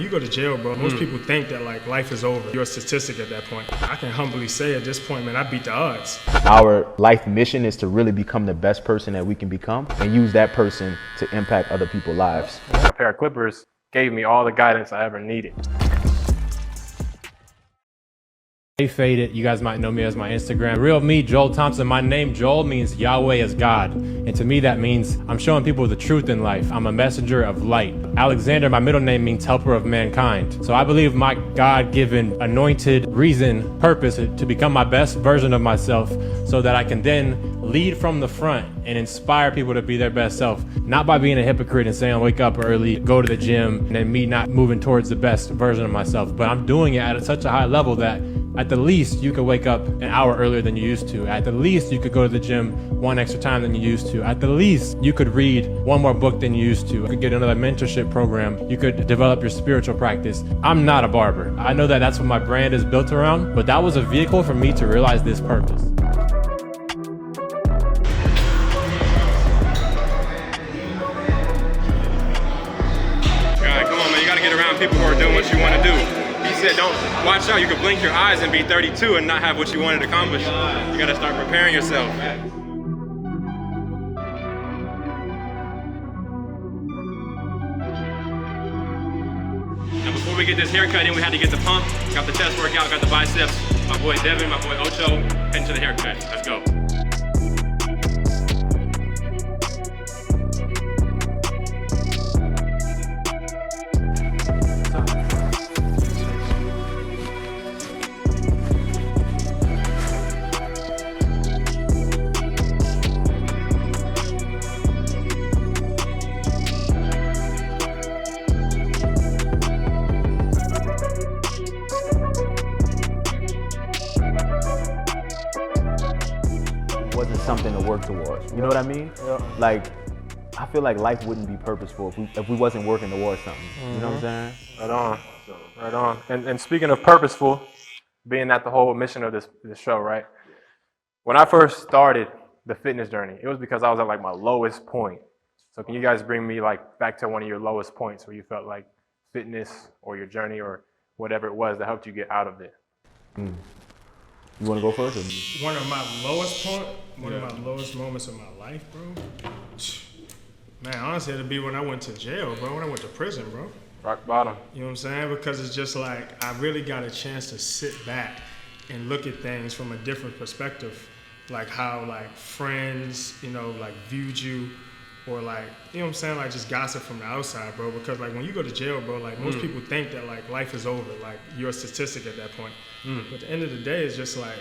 you go to jail, bro, most people think that like life is over. You're a statistic at that point. I can humbly say at this point, man, I beat the odds. Our life mission is to really become the best person that we can become and use that person to impact other people's lives. A pair of clippers gave me all the guidance I ever needed. Hey Faded, you guys might know me as my Instagram. Real me, Joel Thompson. My name, Joel, means Yahweh is God. And to me, that means I'm showing people the truth in life. I'm a messenger of light. Alexander, my middle name, means helper of mankind. So I believe my God-given, anointed reason, purpose to become my best version of myself so that I can then lead from the front and inspire people to be their best self. Not by being a hypocrite and saying I wake up early, go to the gym, and then me not moving towards the best version of myself. But I'm doing it at such a high level that at the least, you could wake up an hour earlier than you used to. At the least, you could go to the gym one extra time than you used to. At the least, you could read one more book than you used to. You could get another mentorship program. You could develop your spiritual practice. I'm not a barber. I know that that's what my brand is built around, but that was a vehicle for me to realize this purpose. All right, come on, man. You got to get around people who are doing what you want to do. He said, don't watch out. You could blink your eyes and be 32 and not have what you wanted to accomplish. You got to start preparing yourself. Now, before we get this haircut in, we had to get the pump. Got the chest workout, got the biceps. My boy Devin, my boy Ocho, heading to the haircut. Let's go. Wasn't something to work towards. You know what I mean? Yeah. Like, I feel like life wouldn't be purposeful if we wasn't working towards something. You know what I'm saying? Right on. Right on. And speaking of purposeful, being that the whole mission of this show, right? When I first started the fitness journey, it was because I was at like my lowest point. So can you guys bring me like back to one of your lowest points where you felt like fitness or your journey or whatever it was that helped you get out of it? You want to go first? One of my lowest moments of my life, bro. Man, honestly, it'd be when I went to jail, bro. When I went to prison, bro. Rock bottom. You know what I'm saying? Because it's just like I really got a chance to sit back and look at things from a different perspective, like how like friends, you know, like viewed you, or like, you know what I'm saying, like just gossip from the outside, bro. Because like when you go to jail, bro, like most people think that like life is over, like you're a statistic at that point. But at the end of the day, it's just like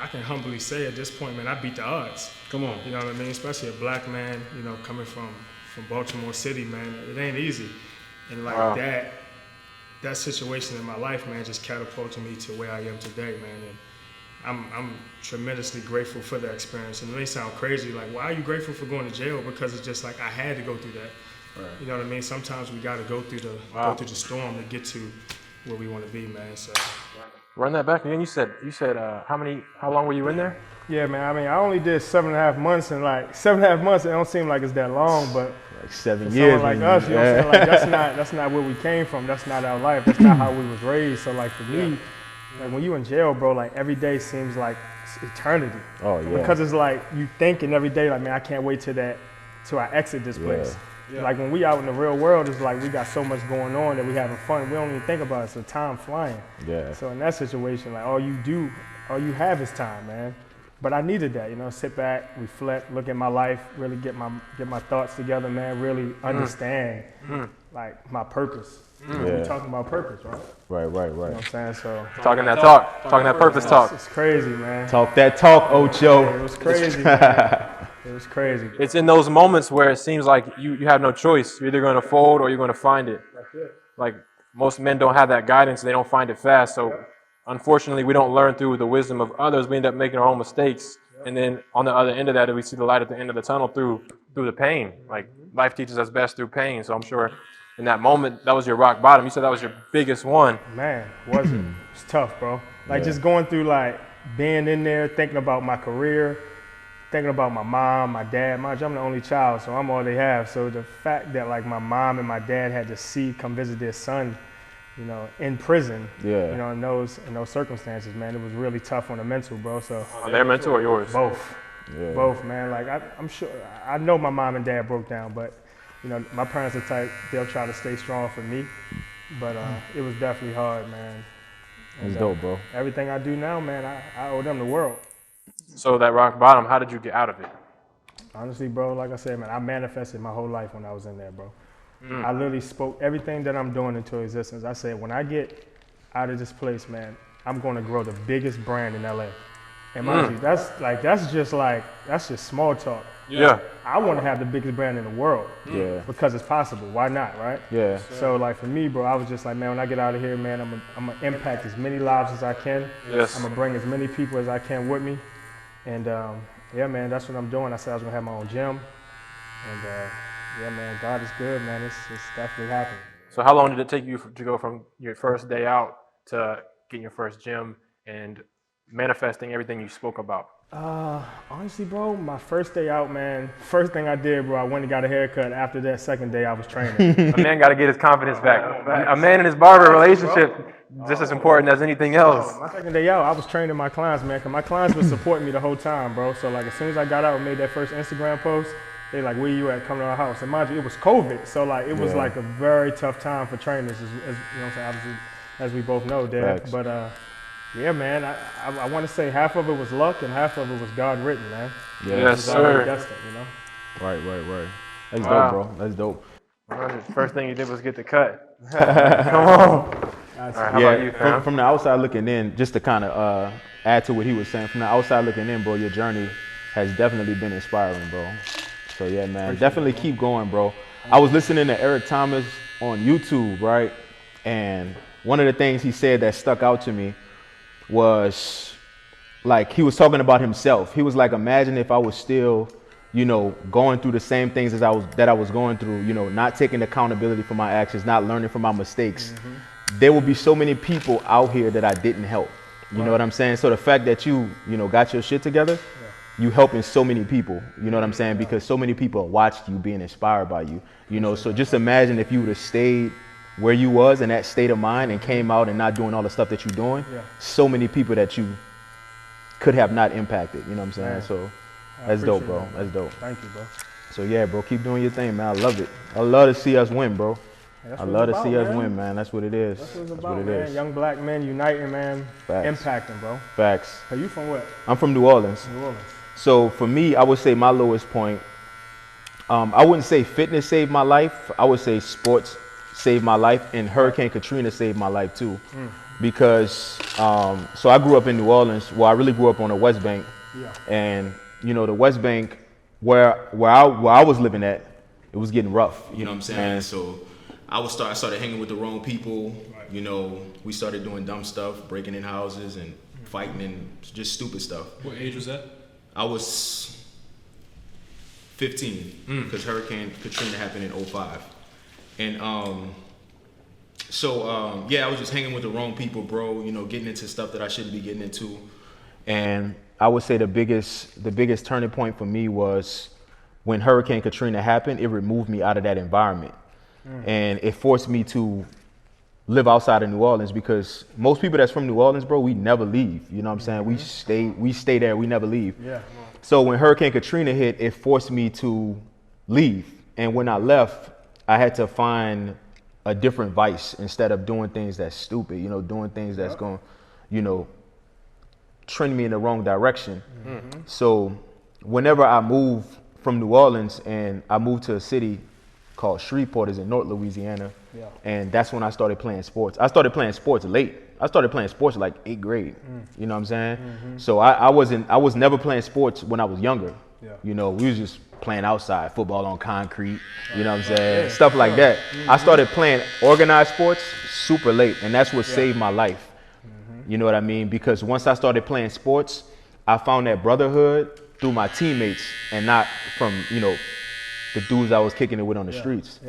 I can humbly say at this point, man, I beat the odds. Come on. You know what I mean? Especially a black man, you know, coming from Baltimore City, man, it ain't easy. And like that situation in my life, man, just catapulted me to where I am today, man. And I'm tremendously grateful for that experience. And it may sound crazy, like, why are you grateful for going to jail? Because it's just like I had to go through that. Right. You know what I mean? Sometimes we got to go through the storm to get to where we want to be, man. So run that back again. You said how long were you in there? Yeah, man. I mean, I only did 7.5 months, and like 7.5 months, it don't seem like it's that long, but Like 7 for years. someone like us, you know what I'm saying? Like that's not where we came from. That's not our life. That's not how we was raised. So like for me, like when you in jail, bro, like every day seems like eternity. Oh yeah. Because it's like you thinking every day, like, man, I can't wait till I exit this place. Yeah. Like when we out in the real world, it's like we got so much going on that we having fun. We don't even think about it. So time flying. Yeah. So in that situation, like all you have is time, man. But I needed that, you know, sit back, reflect, look at my life, really get my thoughts together, man, really understand like my purpose. We're talking about purpose, right? Right. You know what I'm saying? So Talking that purpose talk. it's crazy, man. Talk that talk, Ocho. It was crazy, man. It was crazy. It's in those moments where it seems like you have no choice. You're either going to fold or you're going to find it. That's it. Like most men don't have that guidance. They don't find it fast. So unfortunately, we don't learn through the wisdom of others. We end up making our own mistakes. And then on the other end of that, we see the light at the end of the tunnel through the pain. Like life teaches us best through pain. So I'm sure in that moment, that was your rock bottom. You said that was your biggest one. Man, was it? It's tough, bro. Like just going through like being in there, thinking about my career, thinking about my mom, my dad. Mind you, I'm the only child, so I'm all they have. So the fact that like my mom and my dad had to come visit their son, you know, in prison. Yeah. You know, in those circumstances, man, it was really tough on the mental, bro. So Their mental or yours? both. Yeah. Both, man. Like I'm sure, I know my mom and dad broke down, but you know, my parents are type, they'll try to stay strong for me. But it was definitely hard, man. It's dope, bro. Everything I do now, man, I owe them the world. So that rock bottom, how did you get out of it? Honestly, bro, like I said, man, I manifested my whole life when I was in there, bro. I literally spoke everything that I'm doing into existence. I said, when I get out of this place, man, I'm going to grow the biggest brand in LA. And mind you, that's just small talk. Yeah. I want to have the biggest brand in the world. Yeah. Because it's possible. Why not, right? Yeah. So like for me, bro, I was just like, man, when I get out of here, man, I'm gonna impact as many lives as I can. Yes. I'm gonna bring as many people as I can with me. And yeah, man, that's what I'm doing. I said I was gonna have my own gym. And yeah, man, God is good, man. It's definitely happening. So how long did it take you to go from your first day out to getting your first gym and manifesting everything you spoke about? Honestly, bro, my first day out, man, first thing I did, bro, I went and got a haircut. After that second day, I was training. A man got to get his confidence back. A man and his barber relationship just as important as anything else. My second day out, I was training my clients, man, because my clients were supporting me the whole time, bro. So, like, as soon as I got out and made that first Instagram post, they like, where you at? Come to our house. And mind you, it was COVID. So, like, it was like a very tough time for trainers, as you know what I'm saying, obviously, as we both know, Dev. Facts. But, yeah, man, I want to say half of it was luck and half of it was God written, man. Yeah. Yes, It was already sir. destined, you know? Right. That's Wow. dope, bro. That's dope. First thing you did was get the cut. Come on. All right, how about you, fam? from the outside looking in, just to kind of add to what he was saying, from the outside looking in, bro, your journey has definitely been inspiring, bro. So yeah, man, definitely keep going, bro. I was listening to Eric Thomas on YouTube, right? And one of the things he said that stuck out to me was like he was talking about himself. He was like, imagine if I was still, you know, going through the same things as I was going through, you know, not taking accountability for my actions, not learning from my mistakes. There will be so many people out here that I didn't help. You know what I'm saying? So the fact that you know, got your shit together, you helping so many people, you know what I'm saying? Because so many people watched you, being inspired by you, you know? So just imagine if you would have stayed where you was in that state of mind and came out and not doing all the stuff that you're doing, so many people that you could have not impacted, you know what I'm saying? Man, So that's dope, bro. That's dope. Thank you, bro. So yeah, bro, keep doing your thing, man. I love it. I love to see us win, bro. That's I what love it's to see about, us man. win, man. That's what it is. That's what it's That's about, what it man. is. Young black men uniting, man. Facts. Impacting, bro. Facts. Are you from what? I'm from New Orleans. New Orleans. So for me, I would say my lowest point, I wouldn't say fitness saved my life. I would say sports saved my life, and Hurricane Katrina saved my life too. Because, so I grew up in New Orleans. Well, I really grew up on the West Bank. Yeah. And, you know, the West Bank, where I was living at, it was getting rough. You know what I'm saying? So I started hanging with the wrong people. You know, we started doing dumb stuff, breaking in houses and fighting and just stupid stuff. What age was that? I was 15 because Hurricane Katrina happened in 2005. And yeah, I was just hanging with the wrong people, bro, you know, getting into stuff that I shouldn't be getting into. And I would say the biggest turning point for me was when Hurricane Katrina happened. It removed me out of that environment. And it forced me to live outside of New Orleans, because most people that's from New Orleans, bro, we never leave. You know what I'm saying? We stay there, we never leave. Yeah. So when Hurricane Katrina hit, it forced me to leave. And when I left, I had to find a different vice instead of doing things that's stupid, you know, doing things that's going, you know, trend me in the wrong direction. So whenever I moved from New Orleans and I moved to a city called Shreveport, is in North Louisiana, and that's when I started playing sports. I started playing sports late. I started playing sports like 8th grade. You know what I'm saying? So I was never playing sports when I was younger. You know, we was just playing outside, football on concrete, you know what I'm saying? Stuff like that. I started playing organized sports super late, and that's what saved my life. You know what I mean? Because once I started playing sports, I found that brotherhood through my teammates and not from, you know, the dudes I was kicking it with on the streets.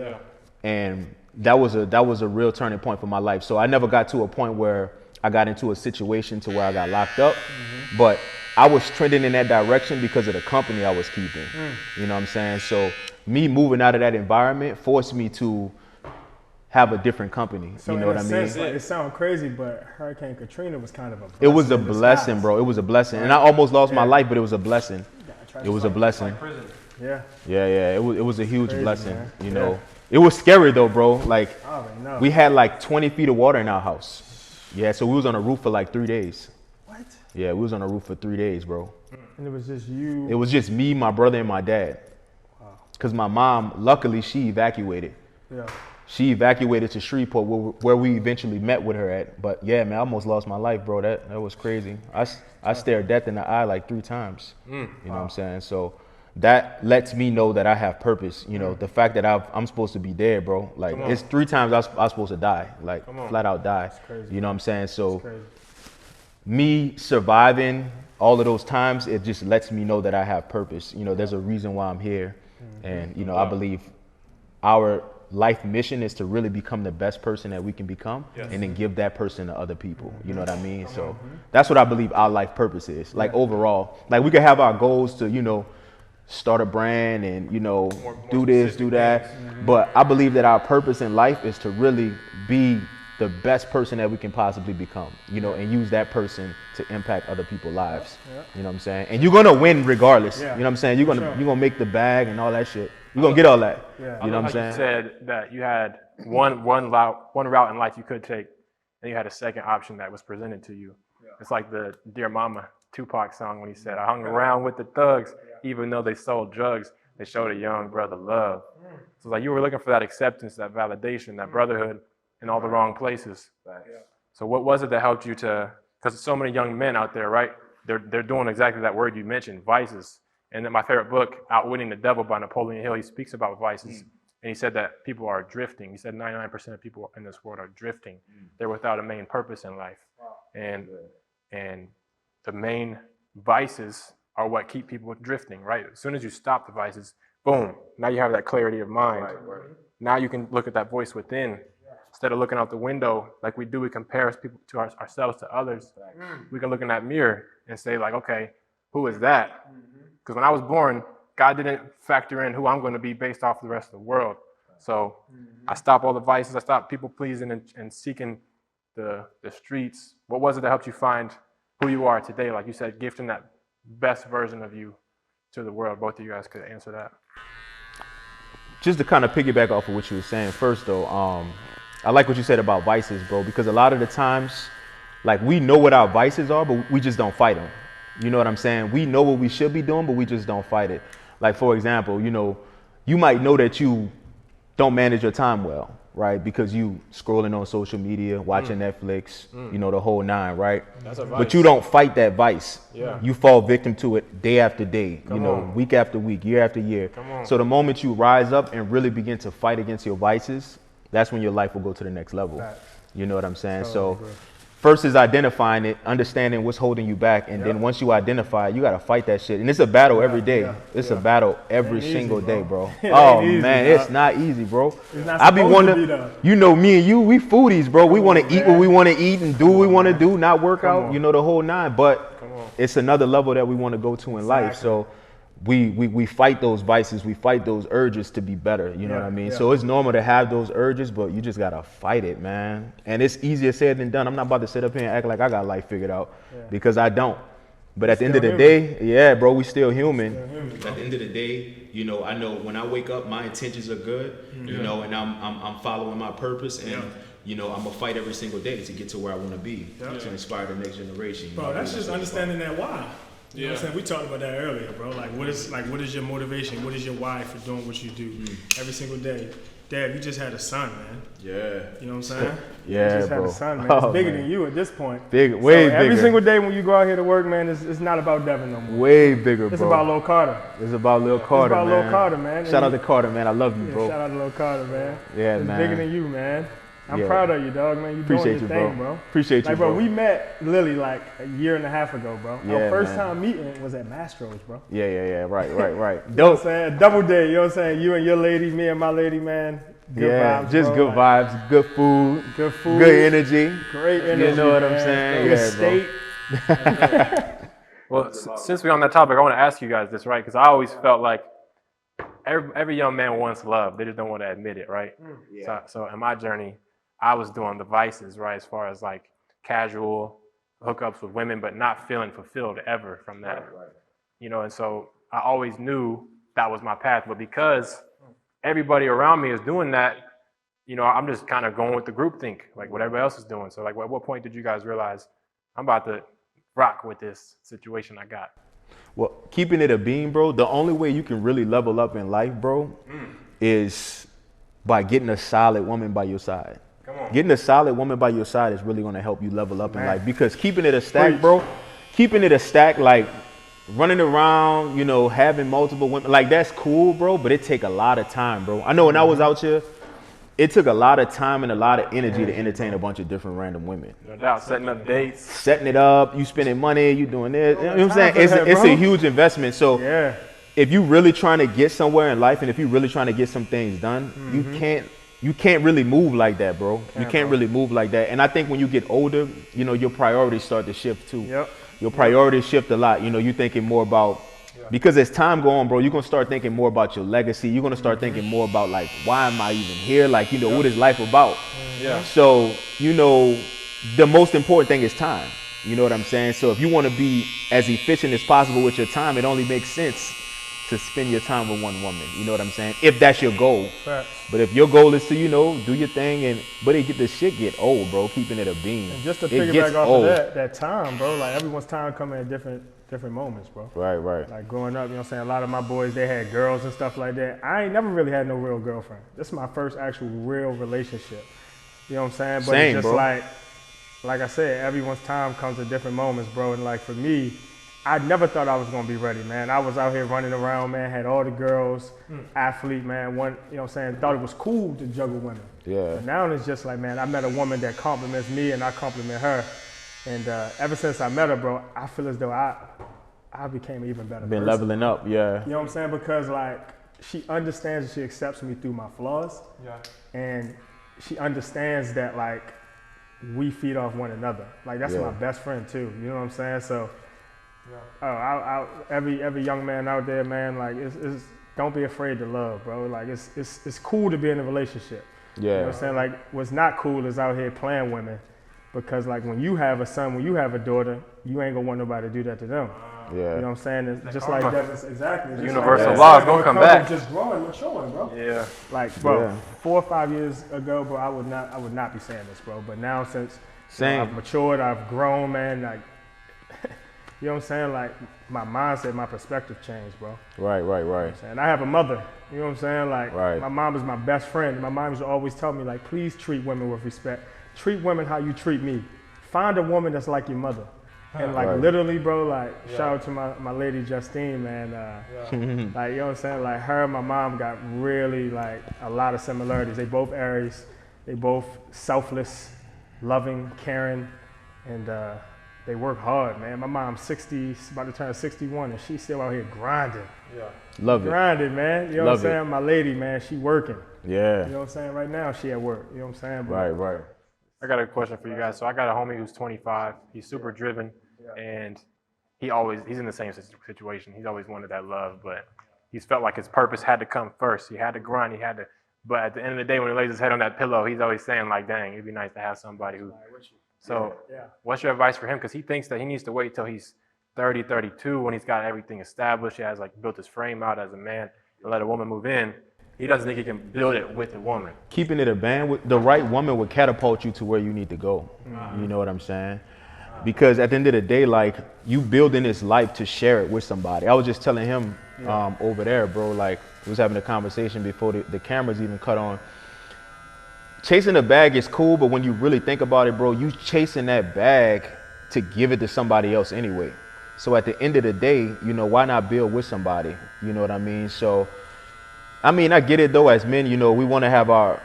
And that was a real turning point for my life. So I never got to a point where I got into a situation to where I got locked up, but I was trending in that direction because of the company I was keeping. You know what I'm saying? So me moving out of that environment forced me to have a different company. So you know in what a I mean? sense, like, it sounds crazy, but Hurricane Katrina was kind of a blessing. It was a in blessing, disguise. bro. It was a blessing. And I almost lost my life, but it was a blessing. It was a blessing. Yeah. Yeah. It was a huge Crazy, blessing. man. You know, it was scary though, bro. Like I already know. we had like 20 feet of water in our house. Yeah, so we was on a roof for like 3 days. What? Yeah, we was on a roof for 3 days, bro. And it was just you. It was just me, my brother, and my dad. Because my mom, luckily, she evacuated. Yeah. She evacuated to Shreveport, where we eventually met with her at. But yeah, man, I almost lost my life, bro. That was crazy. I stared death in the eye like 3 times. You know what I'm saying? So that lets me know that I have purpose. You know, the fact that I'm supposed to be dead, bro. Like it's 3 times I was supposed to die, like flat out die. You know what I'm saying? So me surviving all of those times, it just lets me know that I have purpose. You know, there's a reason why I'm here. And, you know, I believe our life mission is to really become the best person that we can become and then give that person to other people. You know what I mean? So that's what I believe our life purpose is. Like overall, like we can have our goals to, you know, start a brand and, you know, do this, do that. But I believe that our purpose in life is to really be the best person that we can possibly become, you know, and use that person to impact other people's lives. You know what I'm saying? And you're gonna win regardless. You know what I'm saying? You're gonna make the bag and all that shit. You're gonna get all that. You know what I'm saying? You said that you had one route in life you could take, and you had a second option that was presented to you. It's like the Dear Mama Tupac song when he said, "I hung around with the thugs, even though they sold drugs. They showed a young brother love." So it's like you were looking for that acceptance, that validation, that brotherhood in all the wrong places. So what was it that helped you to? Because so many young men out there, right? They're doing exactly that word you mentioned, vices. And then my favorite book, Outwitting the Devil by Napoleon Hill, he speaks about vices. And he said that people are drifting. He said 99% of people in this world are drifting. They're without a main purpose in life. And the main vices are what keep people drifting, right? As soon as you stop the vices, boom, now you have that clarity of mind. Now you can look at that voice within. Instead of looking out the window like we do, we compare people to ourselves to others. We can look in that mirror and say like, okay, who is that? Because when I was born, God didn't factor in who I'm going to be based off the rest of the world. So I stopped all the vices. I stopped people pleasing and seeking the streets. What was it that helped you find who you are today? Like you said, gifting that best version of you to the world. Both of you guys could answer that. Just to kind of piggyback off of what you were saying first, though, I like what you said about vices, bro, because a lot of the times, like, we know what our vices are, but we just don't fight them. You know what I'm saying? We know what we should be doing, but we just don't fight it. Like, for example, you know, you might know that you don't manage your time well, right? Because you scrolling on social media, watching Netflix, you know, the whole 9, right? That's a vice. But you don't fight that vice. Yeah. You fall victim to it day after day, week after week, year after year. So the moment you rise up and really begin to fight against your vices, that's when your life will go to the next level. You know what I'm saying? So first is identifying it, understanding what's holding you back. And then once you identify it, you got to fight that shit. And it's a battle every day. It's a battle every single day, bro. Oh, man, it's not easy, bro. I be wondering, you know, me and you, we foodies, bro. We want to eat what we want to eat and do what we want to do, not work out, you know, the whole 9. But it's another level that we want to go to in life. So we fight those vices, we fight those urges to be better, you know what I mean? So it's normal to have those urges, but you just gotta fight it, man. And it's easier said than done. I'm not about to sit up here and act like I got life figured out, because I don't. But at the end of the day, bro, we still human. At the end of the day, you know, I know when I wake up, my intentions are good, you know, and I'm following my purpose, and you know, I'm gonna fight every single day to get to where I want to be, to inspire the next generation. Bro, that's just understanding that why. You know what I'm saying? We talked about that earlier, bro. Like, what is your motivation? What is your why for doing what you do every single day? Dad, you just had a son, man. Yeah. You know what I'm saying? You just had a son, man. It's bigger than you at this point. Way bigger. Every single day when you go out here to work, man, it's not about Devin no more. Way bigger, bro. It's about Lil Carter. It's about Lil Carter, man. It's about Lil Carter, man. Shout out to Carter, man. I love you, bro. Shout out to Lil Carter, man. Yeah, it's man. bigger than you, man. I'm proud of you, dog, man. You Appreciate doing you, your thing, bro. Appreciate you, like, bro. We met literally like a year and a half ago, bro. Our first time meeting was at Mastro's, bro. Yeah. Right. You know what I'm saying? Double day, you know what I'm saying? You and your lady, me and my lady, man. Good vibes, just bro. good vibes, good food, good energy. Great energy. You know what I'm man. saying? Good state. Well, since we're on that topic, I want to ask you guys this, right? Because I always felt like every young man wants love. They just don't want to admit it, right? Yeah. So in my journey, I was doing the vices, right, as far as like casual hookups with women, but not feeling fulfilled ever from that. Right. You know, and so I always knew that was my path. But because everybody around me is doing that, you know, I'm just kind of going with the group think, like what everybody else is doing. So like, at what point did you guys realize I'm about to rock with this situation I got? Well, keeping it a beam, bro, the only way you can really level up in life, bro, is by getting a solid woman by your side. Come on. Getting a solid woman by your side is really going to help you level up in life, because keeping it a stack, bro, keeping it a stack, like running around, you know, having multiple women, like that's cool, bro, but it take a lot of time, bro. I know when I was out here, it took a lot of time and a lot of energy to entertain a bunch of different random women. No doubt, setting up dates. Setting it up, you spending money, you doing this. You know what I'm saying? It's a huge investment. So if you really trying to get somewhere in life, and if you really trying to get some things done, you can't really move like that, bro. You can't really move like that. And I think when you get older, you know, your priorities start to shift too. Yep. Your priorities shift a lot. You know, you're thinking more about, because as time go on, bro, you're going to start thinking more about your legacy. You're going to start thinking more about, like, why am I even here? Like, you know, what is life about? Yeah. So, you know, the most important thing is time. You know what I'm saying? So if you want to be as efficient as possible with your time, it only makes sense to spend your time with one woman. You know what I'm saying? If that's your goal. Facts. But if your goal is to, you know, do your thing, but the shit get old, bro, keeping it a beam. And just to It piggyback gets off old. of that time, bro, like everyone's time coming at different moments, bro. Right. Like growing up, you know what I'm saying? A lot of my boys, they had girls and stuff like that. I ain't never really had no real girlfriend. This is my first actual real relationship. You know what I'm saying? But Same, it's just bro. like I said, everyone's time comes at different moments, bro. And like for me, I never thought I was gonna be ready, man. I was out here running around, man, had all the girls, athlete, man, one, you know what I'm saying, thought it was cool to juggle women. Yeah. But now it's just like, man, I met a woman that compliments me and I compliment her. And ever since I met her, bro, I feel as though I became an even better Been person. leveling up, yeah. You know what I'm saying? Because like she understands and she accepts me through my flaws. Yeah. And she understands that like we feed off one another. Like that's my best friend too. You know what I'm saying? So every young man out there, man, like it's don't be afraid to love, bro. Like it's cool to be in a relationship. Yeah. You know what I'm saying? Like what's not cool is out here playing women. Because like when you have a son, when you have a daughter, you ain't gonna want nobody to do that to them. Yeah. You know what I'm saying? It's just like that. Exactly. Just Universal like law is gonna come back. Just growing, maturing, bro. Yeah. Like, bro, 4 or 5 years ago, bro, I would not be saying this, bro. But now since I've matured, I've grown, man. Like, you know what I'm saying? Like my mindset, my perspective changed, bro. Right. And I have a mother. You know what I'm saying? Like Right. my mom is my best friend. My mom used to always tell me, like, please treat women with respect. Treat women how you treat me. Find a woman that's like your mother. And like literally, bro, like shout out to my lady Justine, man. Like, you know what I'm saying? Like her and my mom got really like a lot of similarities. They both Aries. They both selfless, loving, caring, and they work hard, man. My mom's 60, about to turn 61, and she's still out here grinding. Love it. Grinding, man. You know what I'm saying? My lady, man, she working. Yeah. You know what I'm saying? Right now, she at work. You know what I'm saying? But Right. I got a question for you guys. So I got a homie who's 25. He's super driven, and he's in the same situation. He's always wanted that love, but he's felt like his purpose had to come first. He had to grind. But at the end of the day, when he lays his head on that pillow, he's always saying like, dang, it'd be nice to have somebody who. So what's your advice for him? Because he thinks that he needs to wait till he's 30, 32 when he's got everything established. He has like built his frame out as a man and let a woman move in. He doesn't think he can build it with a woman. Keeping it a band, the right woman would catapult you to where you need to go. You know what I'm saying? Because at the end of the day, like, you building this life to share it with somebody. I was just telling him over there, bro, like, we was having a conversation before the cameras even cut on. Chasing a bag is cool, but when you really think about it, bro, you chasing that bag to give it to somebody else anyway. So at the end of the day, you know, why not build with somebody? You know what I mean? So, I mean, I get it though. As men, you know, we want to have our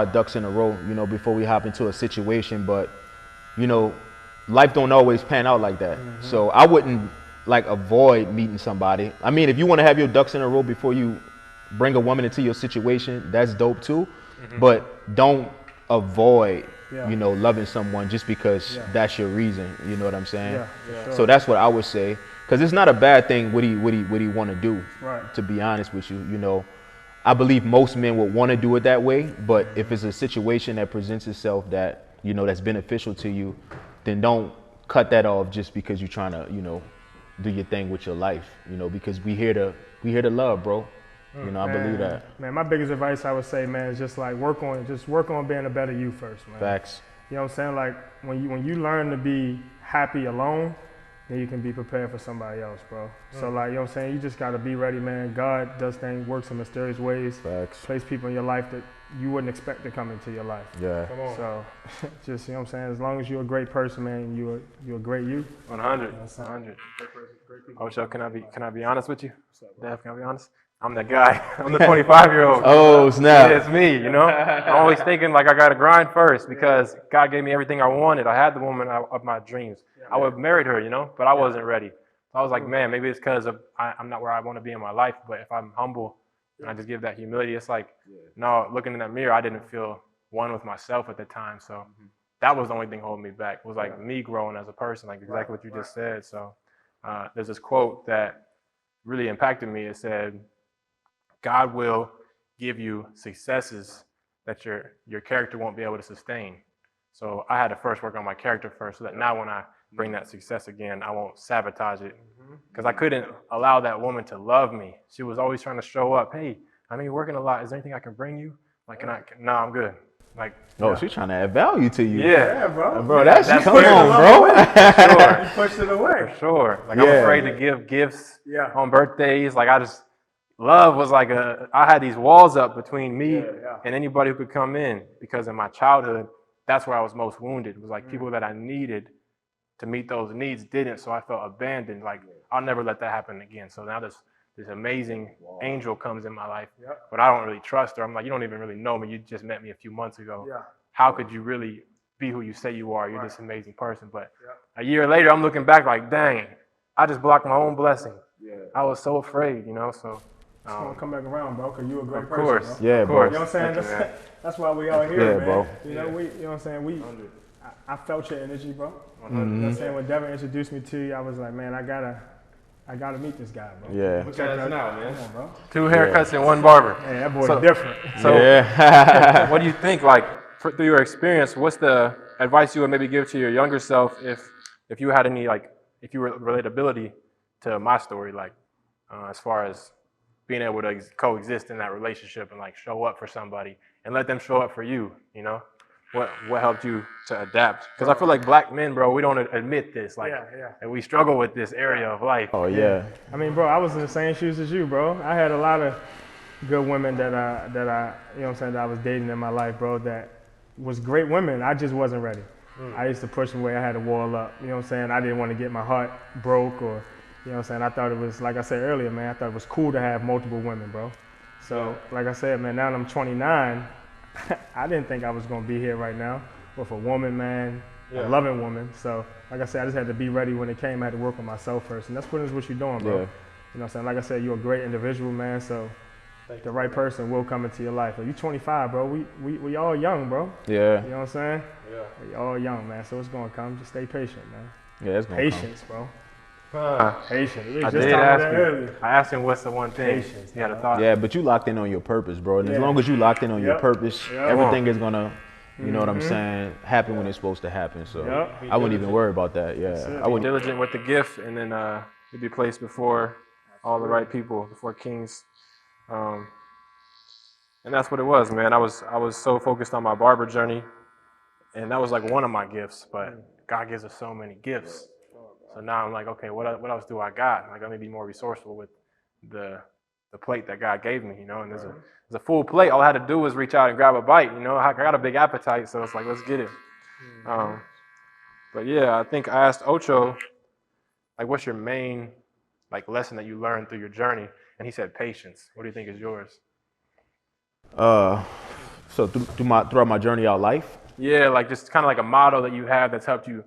ducks in a row, you know, before we hop into a situation. But, you know, life don't always pan out like that. So I wouldn't like avoid meeting somebody. I mean, if you want to have your ducks in a row before you bring a woman into your situation, that's dope too. But don't avoid, you know, loving someone just because that's your reason. You know what I'm saying? sure. So that's what I would say. because it's not a bad thing what he want to do. Right. To be honest with you, you know, I believe most men would want to do it that way. But if it's a situation that presents itself that, you know, that's beneficial to you, then don't cut that off just because you're trying to, you know, do your thing with your life. You know, because we here to love, bro. You know, I believe that. Man, my biggest advice I would say, man, is just like work on being a better you first, man. Facts. You know what I'm saying? Like when you learn to be happy alone, then you can be prepared for somebody else, bro. So like, you know what I'm saying? You just gotta be ready, man. God does things, works in mysterious ways. Facts. Place people in your life that you wouldn't expect to come into your life. Yeah. So just, you know what I'm saying? As long as you're a great person, man, you're a great you. 100. 100. Ocho, can I be honest with you? Dev, can I be honest? I'm that guy. I'm the 25-year-old. Oh, snap. Yeah, it's me, you know? I'm always thinking like I got to grind first because God gave me everything I wanted. I had the woman of my dreams. I would have married her, you know, but I wasn't ready. So I was like, man, maybe it's because I'm not where I want to be in my life, but if I'm humble and I just give that humility, it's like, no, looking in that mirror, I didn't feel one with myself at the time. So that was the only thing holding me back. It was like me growing as a person, like exactly what you just said. So there's this quote that really impacted me. It said, God will give you successes that your character won't be able to sustain. So I had to first work on my character first so that now when I bring that success again, I won't sabotage it. Because I couldn't allow that woman to love me. She was always trying to show up. Hey, I know you're working a lot. Is there anything I can bring you? Like, no, I'm good. Like, She's trying to add value to you. Yeah, bro. Bro, that's come pushing on, bro. sure. You pushed it away. For sure. Like, I'm afraid to give gifts on birthdays. Like, love was like I had these walls up between me and anybody who could come in because in my childhood, that's where I was most wounded. It was like people that I needed to meet those needs didn't, so I felt abandoned. Like, I'll never let that happen again. So now this amazing angel comes in my life, but I don't really trust her. I'm like, you don't even really know me. You just met me a few months ago. How could you really be who you say you are? You're this amazing person. But a year later, I'm looking back like, dang, I just blocked my own blessing. I was so afraid, you know, so. It's gonna come back around, bro, because you're a great Of person, course. bro. Yeah, Of bro. course. You know what I'm saying? Thank you, That's why we all here, Yeah, man. bro. You know, you know what I'm saying? I felt your energy, bro. You know what I'm saying? When Devin introduced me to you, I was like, man, I gotta meet this guy, bro. Yeah. Look at us now, man. Come on, bro. 2 haircuts and 1 barber. Hey, that boy's So- different. So Yeah. what do you think, like, through your experience, what's the advice you would maybe give to your younger self if you had any, like, if you were relatability to my story, like, as far as being able to coexist in that relationship and, like, show up for somebody and let them show up for you, you know? What helped you to adapt? Because I feel like black men, bro, we don't admit this, like, and we struggle with this area of life. Oh, yeah. I mean, bro, I was in the same shoes as you, bro. I had a lot of good women that I, you know what I'm saying, that I was dating in my life, bro, that was great women. I just wasn't ready. I used to push them away. I had to wall up. You know what I'm saying? I didn't want to get my heart broke or, you know what I'm saying? I thought it was, like I said earlier, man, I thought it was cool to have multiple women, bro. So, like I said, man, now that I'm 29, I didn't think I was going to be here right now with a woman, man, a loving woman. So, like I said, I just had to be ready when it came. I had to work on myself first. And that's pretty much what you're doing, bro. Yeah. You know what I'm saying? Like I said, you're a great individual, man. So, the right person will come into your life. You're 25, bro. We all young, bro. Yeah. You know what I'm saying? Yeah. We all young, man. So, it's going to come. Just stay patient, man. Yeah, that's gonna come. Patience, bro. Patience. We I just did talking ask that you. earlier. I asked him what's the one thing. Patience, He had a thought. Yeah, but you locked in on your purpose, bro. And as Yeah. long as you locked in on your Yep. purpose, Yep. everything is gonna, you know what I'm saying, happen when it's supposed to happen. So Yep. I wouldn't even worry about that. Yeah, it. I wouldn't. Diligent with the gift, and then you'd be placed before all the right people, before kings. And that's what it was, man. I was so focused on my barber journey, and that was like one of my gifts. But God gives us so many gifts. So now I'm like, okay, what else do I got? Like, let me be more resourceful with the plate that God gave me, you know. And there's a full plate. All I had to do was reach out and grab a bite, you know. I got a big appetite, so it's like, let's get it. But yeah, I think I asked Ocho, like, what's your main, like, lesson that you learned through your journey? And he said patience. What do you think is yours? So throughout my journey out life. Yeah, like just kind of like a motto that you have that's helped you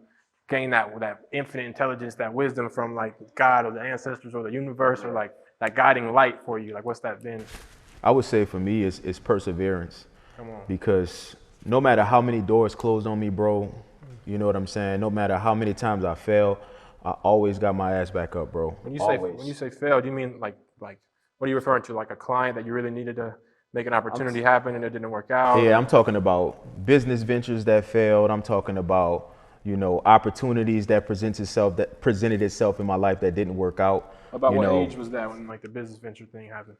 gain that infinite intelligence, that wisdom from like God or the ancestors or the universe, or like that guiding light for you. Like, what's that been? I would say for me it's perseverance. Come on. Because no matter how many doors closed on me, bro, you know what I'm saying? No matter how many times I fail, I always got my ass back up, bro. When you Always. say failed, do you mean like what are you referring to? Like a client that you really needed to make an opportunity happen and it didn't work out? Yeah, I'm talking about business ventures that failed. I'm talking about, you know, opportunities that presented itself in my life that didn't work out. About you what know, age was that when like the business venture thing happened?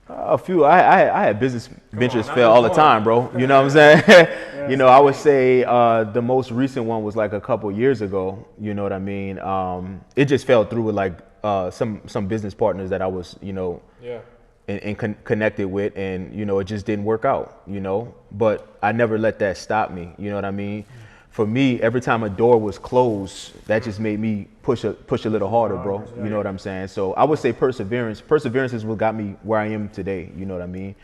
A few. I had business ventures fail all the time, bro. You know what I'm saying? You know, I would say the most recent one was like a couple years ago. You know what I mean? It just fell through with like some business partners that I was, you know, connected with, and you know, it just didn't work out. You know, but I never let that stop me. You know what I mean? For me, every time a door was closed, that just made me push a little harder, bro. You know what I'm saying? So I would say perseverance. Perseverance is what got me where I am today. You know what I mean?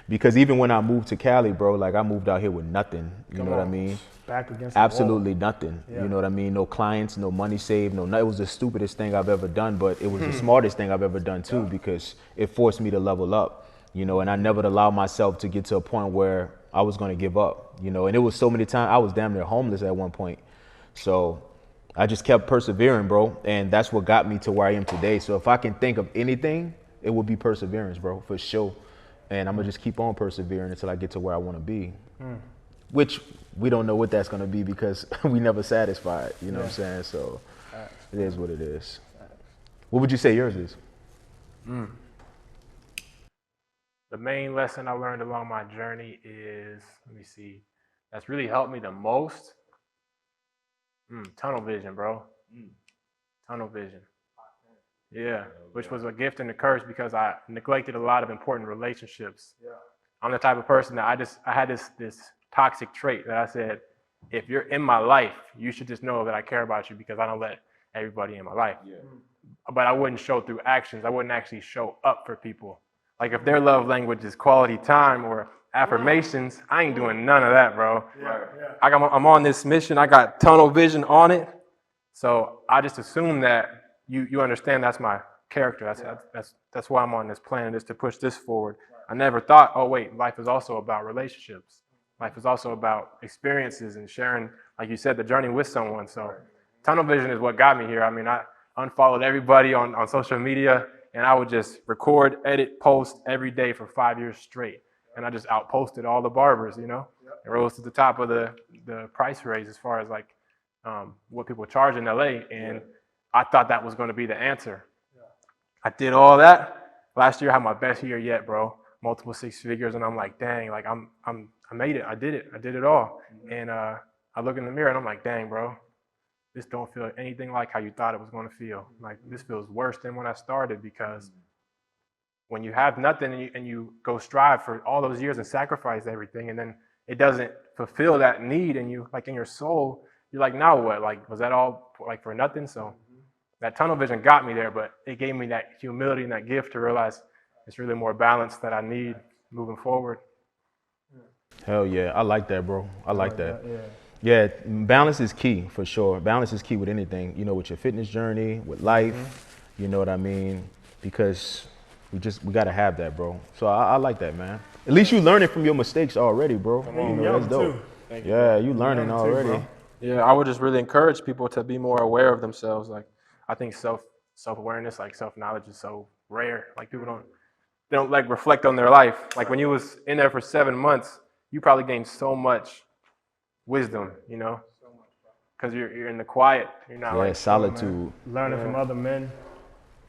Because even when I moved to Cali, bro, like I moved out here with nothing. You know what I mean? Back against the Absolutely wall. nothing. Yeah. You know what I mean? No clients, no money saved, it was the stupidest thing I've ever done, but it was the smartest thing I've ever done too, because it forced me to level up. You know, and I never allowed myself to get to a point where I was going to give up, you know, and it was so many times I was damn near homeless at one point. So I just kept persevering, bro. And that's what got me to where I am today. So if I can think of anything, it would be perseverance, bro, for sure. And I'm going to just keep on persevering until I get to where I want to be, which we don't know what that's going to be because we never satisfied, you know what I'm saying? So it is what it is. What would you say yours is? The main lesson I learned along my journey is, let me see, that's really helped me the most. Tunnel vision, bro. Tunnel vision. Yeah, which was a gift and a curse because I neglected a lot of important relationships. Yeah. I'm the type of person that I had this toxic trait that I said, if you're in my life, you should just know that I care about you because I don't let everybody in my life. Yeah. But I wouldn't show through actions. I wouldn't actually show up for people. Like if their love language is quality time or affirmations, I ain't doing none of that, bro. Yeah. I'm on this mission. I got tunnel vision on it. So I just assume that you understand that's my character. That's why I'm on this planet, is to push this forward. I never thought, oh wait, life is also about relationships. Life is also about experiences and sharing, like you said, the journey with someone. So tunnel vision is what got me here. I mean, I unfollowed everybody on social media. And I would just record, edit, post every day for 5 years straight. And I just outposted all the barbers, you know. It rose to the top of the price raise as far as like what people charge in LA. And I thought that was going to be the answer. I did all that. Last year I had my best year yet, bro. Multiple six figures. And I'm like, dang, like I made it. I did it all. And I look in the mirror and I'm like, dang, bro. This don't feel anything like how you thought it was going to feel. Like this feels worse than when I started, because when you have nothing and you go strive for all those years and sacrifice everything, and then it doesn't fulfill that need, and you like in your soul, you're like, now what? Like, was that all like for nothing? So that tunnel vision got me there, but it gave me that humility and that gift to realize it's really more balance that I need moving forward. Hell yeah. I like that, bro. I like that. Yeah, balance is key for sure. Balance is key with anything, you know, with your fitness journey, with life, you know what I mean? Because we got to have that, bro. So I like that, man. At least you learning from your mistakes already, bro. You know, that's dope. Yeah, you learning already. Yeah, I would just really encourage people to be more aware of themselves. Like, I think self-awareness, like self-knowledge is so rare. Like people don't like reflect on their life. Like when you was in there for 7 months, you probably gained so much wisdom, you know, because you're in the quiet. You're not like solitude. Learning from other men,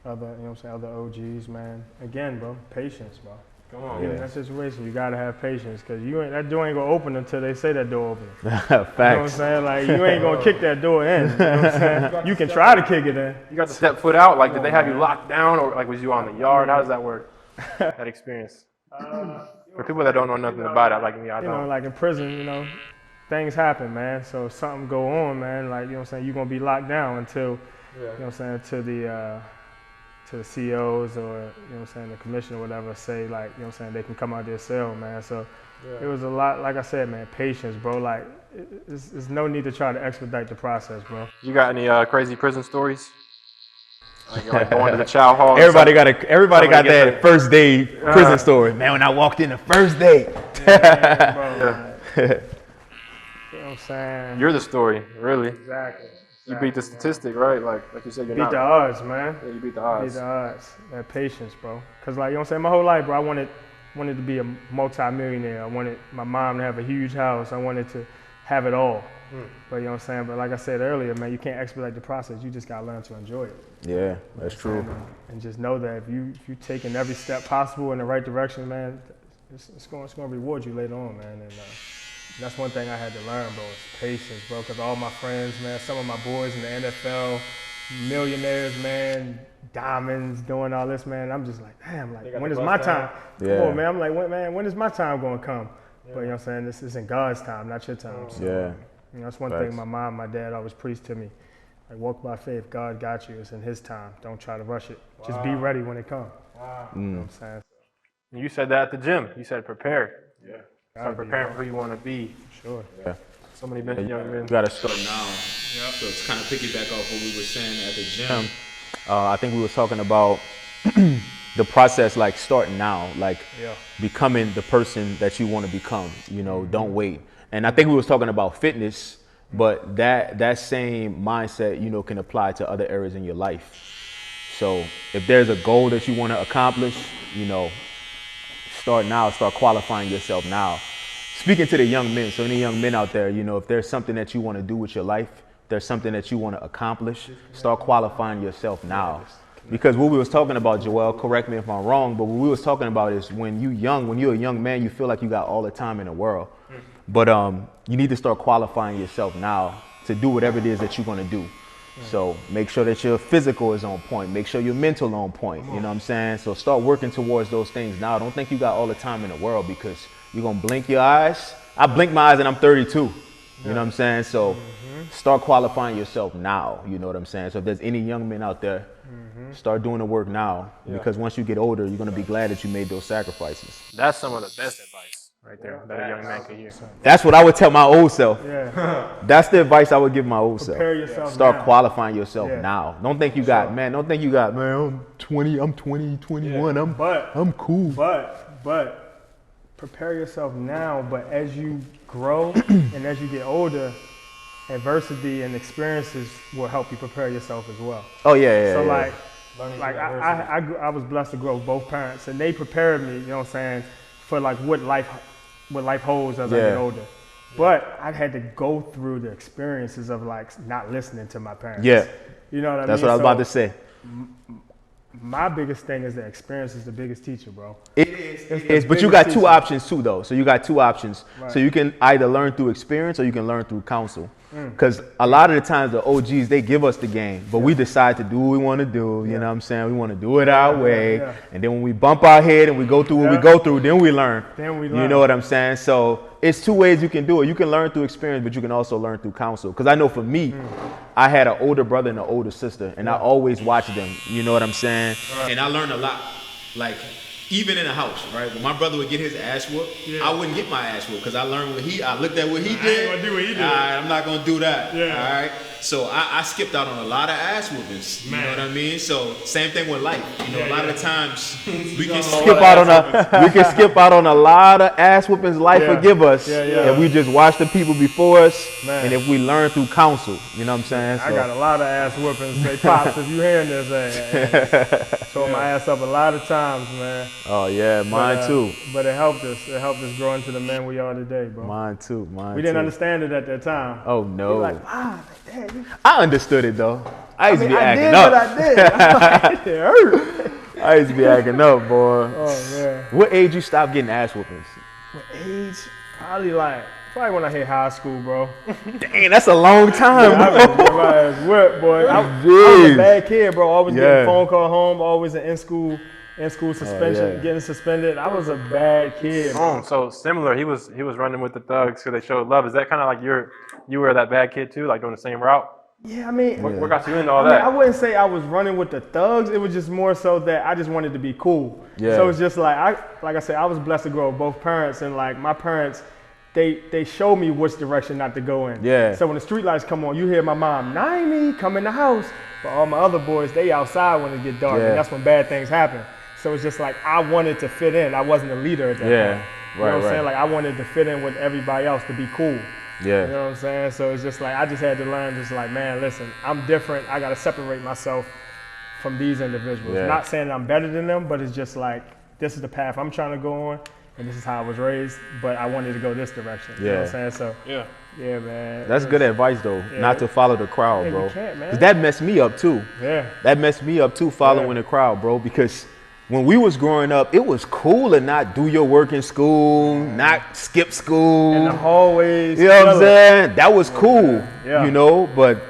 other OGs, man. Again, bro, patience, bro. Come on. In that situation, you gotta have patience, because that door ain't gonna open until they say that door open. Facts. You know what I'm saying? Like you ain't gonna kick that door in. You know what I'm saying? You can try to kick it in. You got to step foot out. Like, did they have you locked down, or like was you on the yard? How does that work? That experience. For people that don't know nothing about it, like me, I don't. You know, like in prison, you know, things happen, man. So if something go on, man, like, you know what I'm saying, you're going to be locked down until, you know what I'm saying, to the CEOs or, you know what I'm saying, the commissioner or whatever say, like, you know what I'm saying, they can come out their cell, man. So it was a lot, like I said, man, patience, bro. Like, there's no need to try to expedite the process, bro. You got any crazy prison stories? Like going to the chow hall. Everybody got that first day prison story. Man, when I walked in the first day. Bro, you know what I'm saying? You're the story, really. Exactly. You beat the statistic, right? Like you said, you're Beat not. the odds, man. Yeah, you beat the odds. Beat the odds. That patience, bro. Cause like, you know what I'm saying? My whole life, bro, I wanted to be a multi-millionaire. I wanted my mom to have a huge house. I wanted to have it all. But you know what I'm saying? But like I said earlier, man, you can't expedite the process. You just gotta learn to enjoy it. Yeah, that's true. And just know that if you taking every step possible in the right direction, man, it's going to reward you later on, man. And that's one thing I had to learn, bro, is patience, bro. Because all my friends, man, some of my boys in the NFL, millionaires, man, diamonds, doing all this, man. I'm just like, damn, like, when is my time? Yeah. Come on, man. I'm like, when is my time going to come? Yeah. But you know what I'm saying? This isn't God's time, not your time. So, Yeah. You know, that's one thing my mom, my dad always preached to me. Like, walk by faith. God got you. It's in His time. Don't try to rush it. Just be ready when it comes. You know what I'm saying? You said that at the gym. You said prepare. Yeah. Start preparing for who you want to be. Sure. Yeah. So many young men. You gotta start. Now, so it's kind of piggyback off what we were saying at the gym. I think we were talking about the process, like starting now, like becoming the person that you want to become. You know, don't wait. And I think we was talking about fitness, but that same mindset, you know, can apply to other areas in your life. So if there's a goal that you want to accomplish, you know, start now, start qualifying yourself now. Speaking to the young men, so any young men out there, you know, if there's something that you want to do with your life, if there's something that you want to accomplish, start qualifying yourself now. Because what we was talking about, Joel, correct me if I'm wrong, but what we was talking about is when you're a young man, you feel like you got all the time in the world. But you need to start qualifying yourself now to do whatever it is that you're going to do. So make sure that your physical is on point. Make sure your mental on point. You know what I'm saying? So start working towards those things now. Don't think you got all the time in the world, because you're going to blink your eyes. I blink my eyes and I'm 32. You know what I'm saying? So start qualifying yourself now. You know what I'm saying? So if there's any young men out there, start doing the work now, because once you get older, you're going to be glad that you made those sacrifices. That's some of the best advice right there that a young man can hear. That's what I would tell my old self. Yeah. That's the advice I would give my old Prepare self. yourself Start now. qualifying yourself Yeah. now. Don't think you got, man, I'm 20, 21, I'm cool. But prepare yourself now. But as you grow and as you get older, adversity and experiences will help you prepare yourself as well. Oh, yeah. So like I was blessed to grow with both parents, and they prepared me, you know what I'm saying, for like what life holds as I get older. But I had to go through the experiences of like not listening to my parents. Yeah. You know what I mean? That's what I was about to say. My biggest thing is the experience is the biggest teacher, bro. It is, but you got two options too, though. So you got two options. Right. So you can either learn through experience or you can learn through counsel. Because a lot of the times the OGs, they give us the game, but we decide to do what we want to do. You know what I'm saying? We want to do it our way. Yeah. And then when we bump our head and we go through what we go through, then we learn. You know what I'm saying? So it's two ways you can do it. You can learn through experience, but you can also learn through counsel. Because I know for me, I had an older brother and an older sister, and I always watched them. You know what I'm saying? And I learned a lot. Like, even in the house, right? When my brother would get his ass whooped, I wouldn't get my ass whooped, because I learned I looked at what he did. I ain't gonna do what he did. All right, I'm not gonna do that. Yeah. All right. So I skipped out on a lot of ass whoopings. You know what I mean? So same thing with life. You know, a lot of the times we can skip out on a lot of ass whoopings life will give us if we just watch the people before us, and if we learn through counsel. You know what I'm saying? I got a lot of ass whoopings. Say, Pops, if you hearing this, tore my ass up a lot of times, man. Oh yeah, mine too. But it helped us. It helped us grow into the man we are today, bro. Mine too. We didn't understand it at that time. Oh no. We like, Dad, I understood it though. I used to be I acting did up. what I did. Like, it hurt. I used to be acting up, boy. Oh man. What age you stopped getting ass whoopings? What age? Probably when I hit high school, bro. Dang, that's a long time, I bro. remember my ass whipped, boy. I was a bad kid, bro. Always getting a phone call home. Always in school suspension, getting suspended. I was a bad kid. So similar. He was running with the thugs because they showed love. Is that kind of like you were that bad kid too, like doing the same route? Yeah, I mean, What got you into all that? I wouldn't say I was running with the thugs. It was just more so that I just wanted to be cool. Yeah. So it's just like I said, I was blessed to grow with both parents, and like my parents, they showed me which direction not to go in. Yeah. So when the street lights come on, you hear my mom, Nyme, come in the house. But all my other boys, they outside when it get dark, and that's when bad things happen. So it's just like I wanted to fit in. I wasn't a leader at that point. You know what I'm saying? Like I wanted to fit in with everybody else to be cool. Yeah. You know what I'm saying? So it's just like, I just had to learn, just like, man, listen, I'm different. I got to separate myself from these individuals. Yeah. Not saying that I'm better than them, but it's just like, this is the path I'm trying to go on, and this is how I was raised, but I wanted to go this direction. You know what I'm saying? So, yeah, man. That's good advice, though, not to follow the crowd, Yeah, bro. you can't, man. 'Cause that messed me up, too. Yeah. That messed me up, too, following the crowd, bro, because when we was growing up, it was cool to not do your work in school, not skip school. In the hallways. You know what I'm saying? That was cool, Yeah. you know, but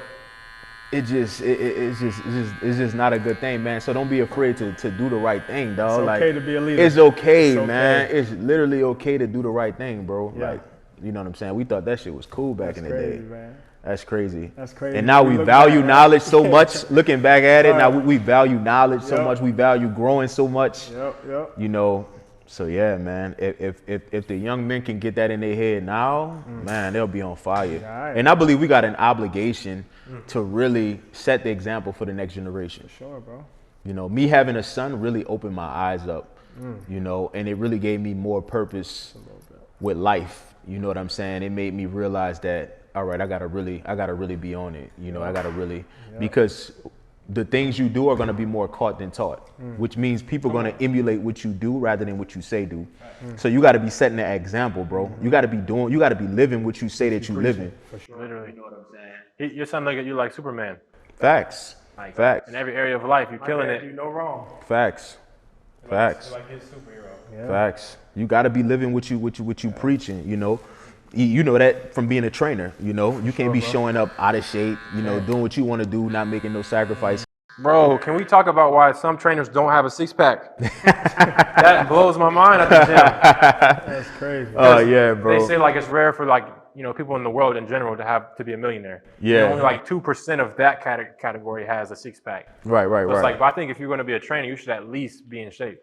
it's just not a good thing, man. So don't be afraid to do the right thing, dog. It's okay to be a leader. It's okay, It's okay. man. It's literally okay to do the right thing, bro. Yeah. Like, you know what I'm saying? We thought that shit was cool back in the crazy, day. man. That's crazy. That's crazy. And now we look value back, knowledge so much. Looking back at it, now Right. we value knowledge so Yep. much. We value growing so much. Yep. You know, so yeah, man. If the young men can get that in their head now, man, they'll be on fire. Right. And I believe we got an obligation to really set the example for the next generation. Sure, bro. You know, me having a son really opened my eyes up. You know, and it really gave me more purpose with life. You know what I'm saying? It made me realize that, all right, I gotta really be on it. You know, I gotta really, because the things you do are gonna be more caught than taught, which means people are gonna emulate what you do rather than what you say do. So you gotta be setting that example, bro. You gotta be living what you say that you live in. Literally. You know what I'm saying? Your son look at you like Superman. Facts. Like, Facts. in every area of life, you're killing Do it. no wrong. Facts. Facts. Like his superhero. Yeah. Facts. You got to be living what you preaching. You know, you know that from being a trainer. You know, you can't be showing up out of shape. You know, doing what you want to do, not making no sacrifice. Bro, can we talk about why some trainers don't have a six-pack? That blows my mind at the gym. That's crazy. Oh yeah, bro. They say like it's rare for like, you know, people in the world in general to be a millionaire. Yeah. And only like 2% of that category has a six-pack. Right. So it's like, but I think if you're going to be a trainer, you should at least be in shape.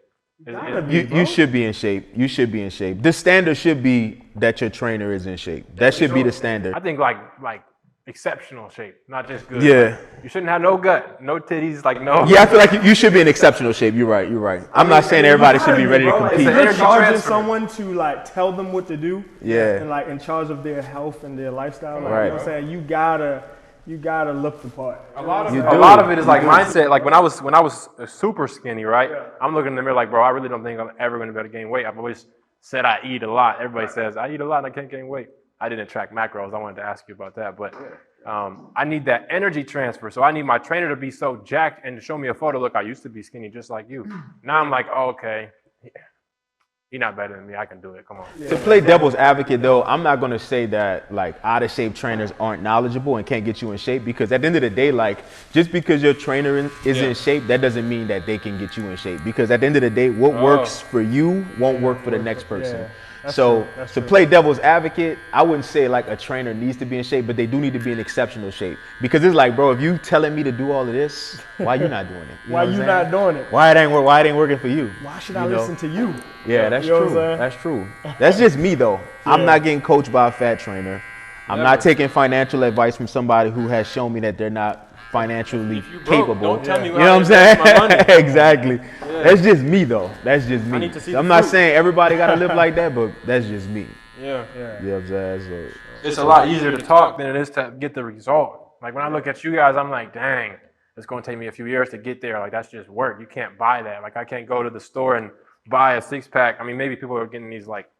You should be in shape. You should be in shape. The standard should be that your trainer is in shape. That should be the standard. I think like exceptional shape, not just good. Yeah. You shouldn't have no gut, no titties, like no. Yeah, I feel like you should be in exceptional shape. You're right. I'm not saying everybody should be ready to compete. It's an You're energy charging transfer. someone to like tell them what to do. Yeah. And like in charge of their health and their lifestyle. Like, Right. You know what I'm saying? You gotta look the part. A lot You of do. it is like mindset. Like when I was super skinny, right? I'm looking in the mirror like, bro, I really don't think I'm ever going to be able to gain weight. I've always said I eat a lot. Everybody says I eat a lot and I can't gain weight. I didn't track macros. I wanted to ask you about that, but I need that energy transfer. So I need my trainer to be so jacked and to show me a photo. Look, I used to be skinny just like you. Now I'm like, oh, okay, you're not better than me. I can do it. Come on. To play devil's advocate, though, I'm not going to say that like out of shape trainers aren't knowledgeable and can't get you in shape, because at the end of the day, like just because your trainer is in shape, that doesn't mean that they can get you in shape, because at the end of the day, what works for you won't work for the next person. That's So true. That's to true. play devil's advocate, I wouldn't say like a trainer needs to be in shape, but they do need to be in exceptional shape, because it's like, bro, if you telling me to do all of this, why you not doing it? Why you not doing it? Why it ain't working for you? Why should I You know? listen to you? Yeah, that's You know what I'm true. saying? That's true. That's just me though. I'm not getting coached by a fat trainer. I'm not taking financial advice from somebody who has shown me that they're not financially broke, capable. don't tell me You how know what I'm to invest my money. saying? Exactly. That's just me though. That's just me. need to see I'm the not fruit. saying everybody gotta live like that, but that's just me. Yeah. You know what I'm saying? So, It's a lot easier to talk than it is to get the result. Like when I look at you guys, I'm like, dang, it's going to take me a few years to get there. Like that's just work. You can't buy that. Like I can't go to the store and buy a six-pack. I mean, maybe people are getting these like,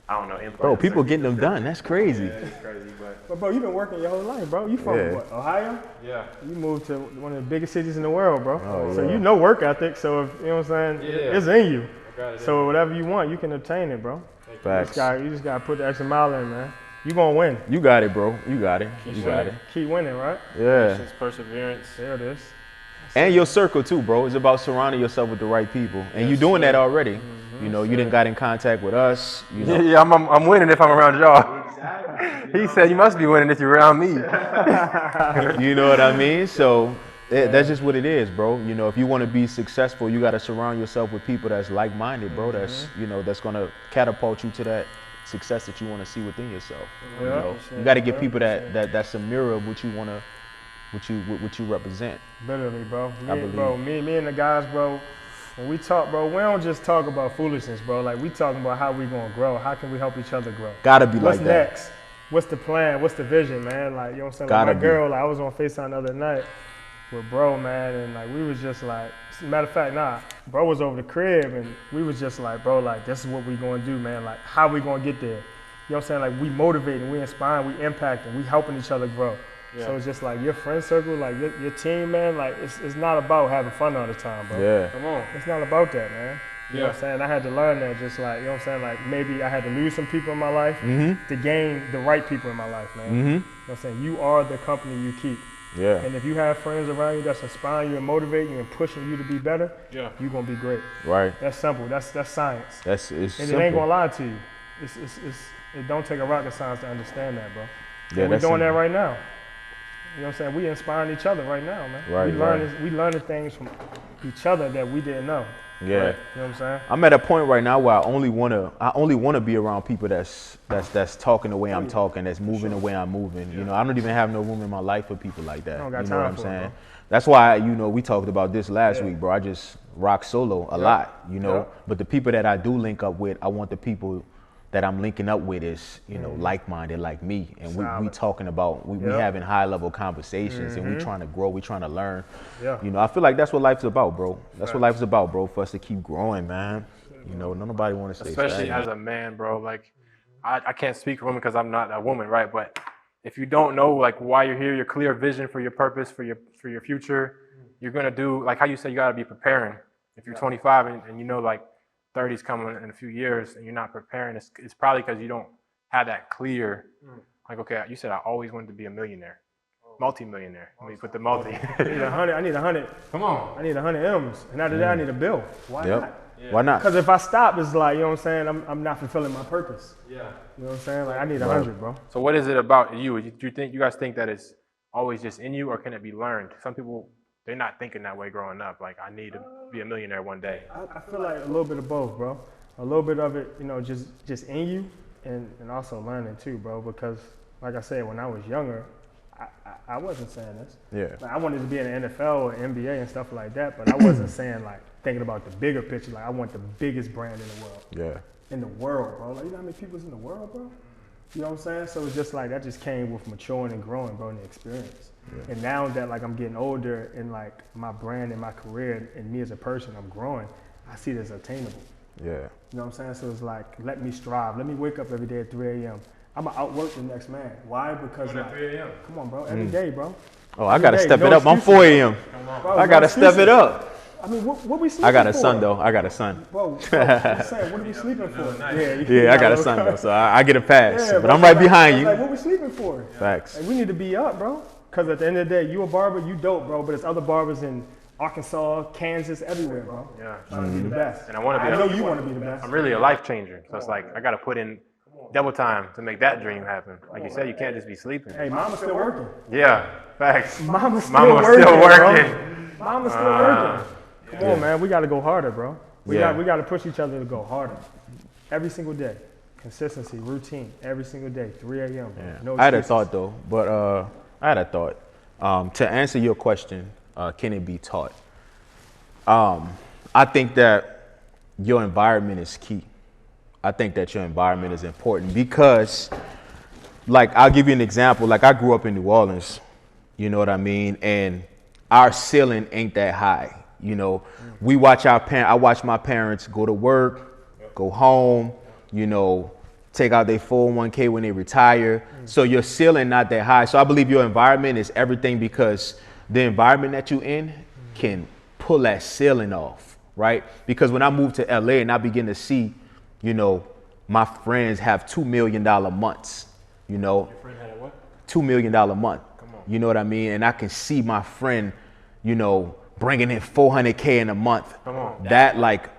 I don't know, implants. bro, people getting them done. That's crazy. It's crazy, But bro, you've been working your whole life, bro. You from Yeah. what, Ohio? yeah. You moved to one of the biggest cities in the world, bro. Oh, So yeah. you know work ethic. So if you know what I'm saying, Yeah. it's in you. got it, So whatever you want, you can obtain it, bro. Facts. You just gotta put the extra mile in, man. You gonna win. You got it, bro. You got it. You got it. Keep winning, right? Yeah. Perseverance. There it is. And your circle too, bro. It's about surrounding yourself with the right people, and you're doing that already. You know, you done got in contact with us. You know, Yeah, I'm winning if I'm around y'all. He said you must be winning if you're around me. you know what I mean. So that's just what it is, bro. You know, if you want to be successful, you got to surround yourself with people that's like-minded, bro. That's that's gonna catapult you to that success that you want to see within yourself. You know, you got to get people that's a mirror of what you want to, what you represent. Literally, bro. I believe. Me and the guys, bro. When we talk, bro, we don't just talk about foolishness, bro. Like we talking about how we gonna grow. How can we help each other grow? Gotta be What's like that. next? what's the plan? What's the vision, man? Like, you know what I'm saying? Gotta Like my be. girl, like, I was on FaceTime the other night with bro, man, and like we was just like, matter of fact, bro was over the crib and we was just like, bro, like this is what we gonna do, man. Like how we gonna get there? You know what I'm saying? Like we motivating, we inspiring, we impacting, we helping each other grow. Yeah. So it's just like your friend circle, like your team, man, like it's not about having fun all the time, bro. Yeah. Come on. It's not about that, man. You know Yeah. what I'm saying? I had to learn that, just like, you know what I'm saying? Like maybe I had to lose some people in my life to gain the right people in my life, man. You know what I'm saying? You are the company you keep. Yeah. And if you have friends around you that's inspiring you and motivating you and pushing you to be better, Yeah. you're gonna be great. Right. That's simple. That's science. It's And simple. it ain't gonna lie to you. It don't take a rocket science to understand that, bro. Yeah, And we're that's doing that simple. right now. You know what I'm saying? We inspiring each other right now, man. Right, We learning things from each other that we didn't know. Yeah. You know what I'm saying? I'm at a point right now where I only wanna be around people that's talking the way I'm talking, that's moving the way I'm moving. You know, I don't even have no room in my life for people like that. I don't got You know what time I'm for it, saying? bro. That's why, you know, we talked about this last week, bro. I just rock solo a lot, you know. Yeah. But the people that I do link up with, I want the people that I'm linking up with is, you know, like-minded like me. And we Solid. talking about, we Yeah. having high-level conversations and we trying to grow, we trying to learn. Yeah. You know, I feel like that's what life's about, bro. That's what life's about, bro, for us to keep growing, man. You know, nobody want to stay Especially stagnant. as a man, bro. Like, I can't speak for women because I'm not a woman, right? But if you don't know like why you're here, your clear vision for your purpose, for your future, you're gonna do like how you said you gotta be preparing. If you're 25 and you know like 30's coming in a few years and you're not preparing, it's probably because you don't have that clear. Like, okay, you said I always wanted to be a millionaire, multi-millionaire. Let me put the multi. I need 100. Come on. I need 100 M's. And after that, I need a bill. Why not? Yep. Why not? Because if I stop, it's like, you know what I'm saying? I'm not fulfilling my purpose. Yeah. You know what I'm saying? Like I need 100, bro. So what is it about you? Do you guys think that it's always just in you, or can it be learned? Some people, they're not thinking that way growing up. Like, I need to be a millionaire one day. I feel like a little bit of both, bro. A little bit of it, you know, just in you, and also learning too, bro. Because like I said, when I was younger, I wasn't saying this. Yeah. Like, I wanted to be in the NFL or NBA and stuff like that, but I wasn't saying like thinking about the bigger picture. Like I want the biggest brand in the world. Yeah. In the world, bro. Like, you know how many people's in the world, bro? You know what I'm saying? So it's just like, that just came with maturing and growing, bro, and the experience. Yeah. And now that like I'm getting older and like my brand and my career and me as a person, I'm growing, I see it as attainable. Yeah. You know what I'm saying? So it's like, let me strive. Let me wake up every day at 3 a.m. I'm going to outwork the next man. Why? Because like, 3 a.m. come on, bro, every day, bro. Oh, I gotta day, step no it up. I'm excuses. 4 a.m. Bro, I no gotta step excuses. it up. I mean, what we sleeping for? I got a son though. I got a son. Bro, I'm saying, what are we sleeping for? Yeah, I got a son though, so I get a pass. Yeah, but bro, I'm right like, behind you. Like, what we sleeping for? Facts. Like, we need to be up, bro. Because at the end of the day, you a barber, you dope, bro. But there's other barbers in Arkansas, Kansas, everywhere, bro. Yeah. Trying to be the best. And I want to be. I know you want to be the best. I'm really a life changer. So it's like I got to put in double time to make that dream happen. Like you said, you can't just be sleeping. Hey, mama's still working. Yeah. Facts. Mama's still Mama's working. still Bro. working. Mama's still working. Come on, man. We got to go harder, bro. We got to push each other to go harder. Every single day. Consistency, routine. Every single day. 3 a.m. Yeah. No I had a excuses. thought though, but I had a thought. To answer your question, can it be taught? I think that your environment is key. I think that your environment is important because, like, I'll give you an example. Like, I grew up in New Orleans, you know what I mean? And our ceiling ain't that high. You know, I watch my parents go to work, go home, you know, take out their 401k when they retire. So your ceiling not that high. So I believe your environment is everything because the environment that you're in can pull that ceiling off, right? Because when I moved to LA and I begin to see, you know, my friends have $2 million months, you know. Your friend had a what? $2 million month. You know what I mean? And I can see my friend, you know, bringing in $400K in a month. Come on. That like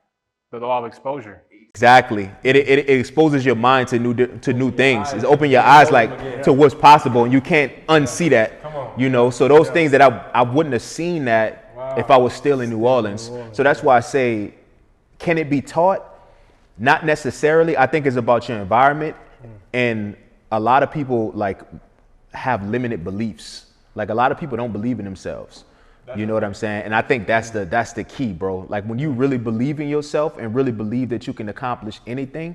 The law of exposure. exactly. It exposes your mind to new things. It's open your eyes like to what's possible, and you can't unsee that. You know, so those things that I wouldn't have seen that if I was still in New Orleans. So that's why I say, can it be taught? Not necessarily. I think it's about your environment, and a lot of people like have limited beliefs. Like a lot of people don't believe in themselves. You know what I'm saying? And I think that's the key, bro. Like when you really believe in yourself and really believe that you can accomplish anything,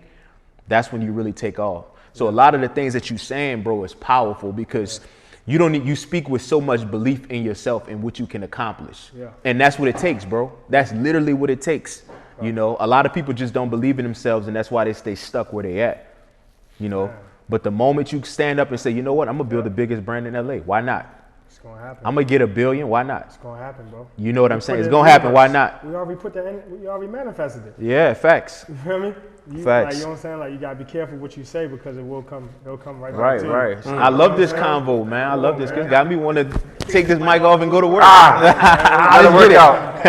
that's when you really take off. So a lot of the things that you saying, bro, is powerful because you speak with so much belief in yourself and what you can accomplish. Yeah. And that's what it takes, bro. That's literally what it takes. You know, a lot of people just don't believe in themselves, and that's why they stay stuck where they at. You know, but the moment you stand up and say, you know what, I'm gonna build the biggest brand in LA. Why not? It's gonna happen. I'm gonna get $1 billion. Why not? It's gonna happen, bro. You know what I'm saying? It's gonna happen. Why not? We already manifested it. Yeah, facts. You feel me? Facts. Like, you know what I'm saying? Like, you gotta be careful what you say because it'll come right back Right, to you. right. I love this convo, man. I love this. It got me want to take this mic off and go to work. That'll work out.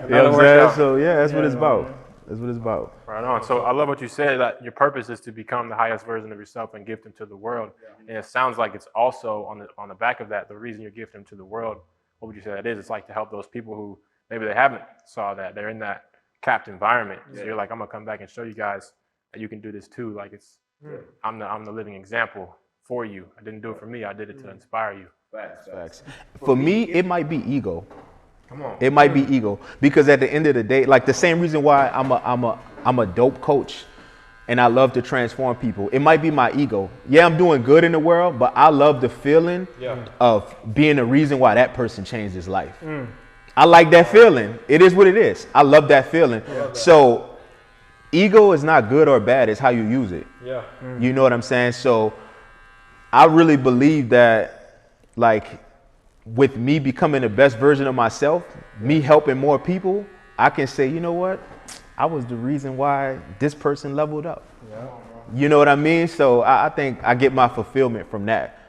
You know what I'm saying? So yeah, that's what it's about. That's what it's about. Right on. So I love what you said, that your purpose is to become the highest version of yourself and gift him to the world. And it sounds like it's also on the back of that, the reason you're gifting him to the world. What would you say that is? It's like to help those people who maybe they haven't saw that. They're in that capped environment. So you're like, I'm gonna come back and show you guys that you can do this too. Like I'm the living example for you. I didn't do it for me. I did it to inspire you. Facts. For me, it might be ego. Come on. It might be ego because at the end of the day, like the same reason why I'm a dope coach and I love to transform people. It might be my ego. Yeah, I'm doing good in the world, but I love the feeling of being the reason why that person changed his life. I like that feeling. It is what it is. I love that feeling. So ego is not good or bad. It's how you use it. Yeah. You know what I'm saying? So I really believe that, like, with me becoming the best version of myself, me helping more people, I can say, you know what? I was the reason why this person leveled up. You know what I mean? So I think I get my fulfillment from that.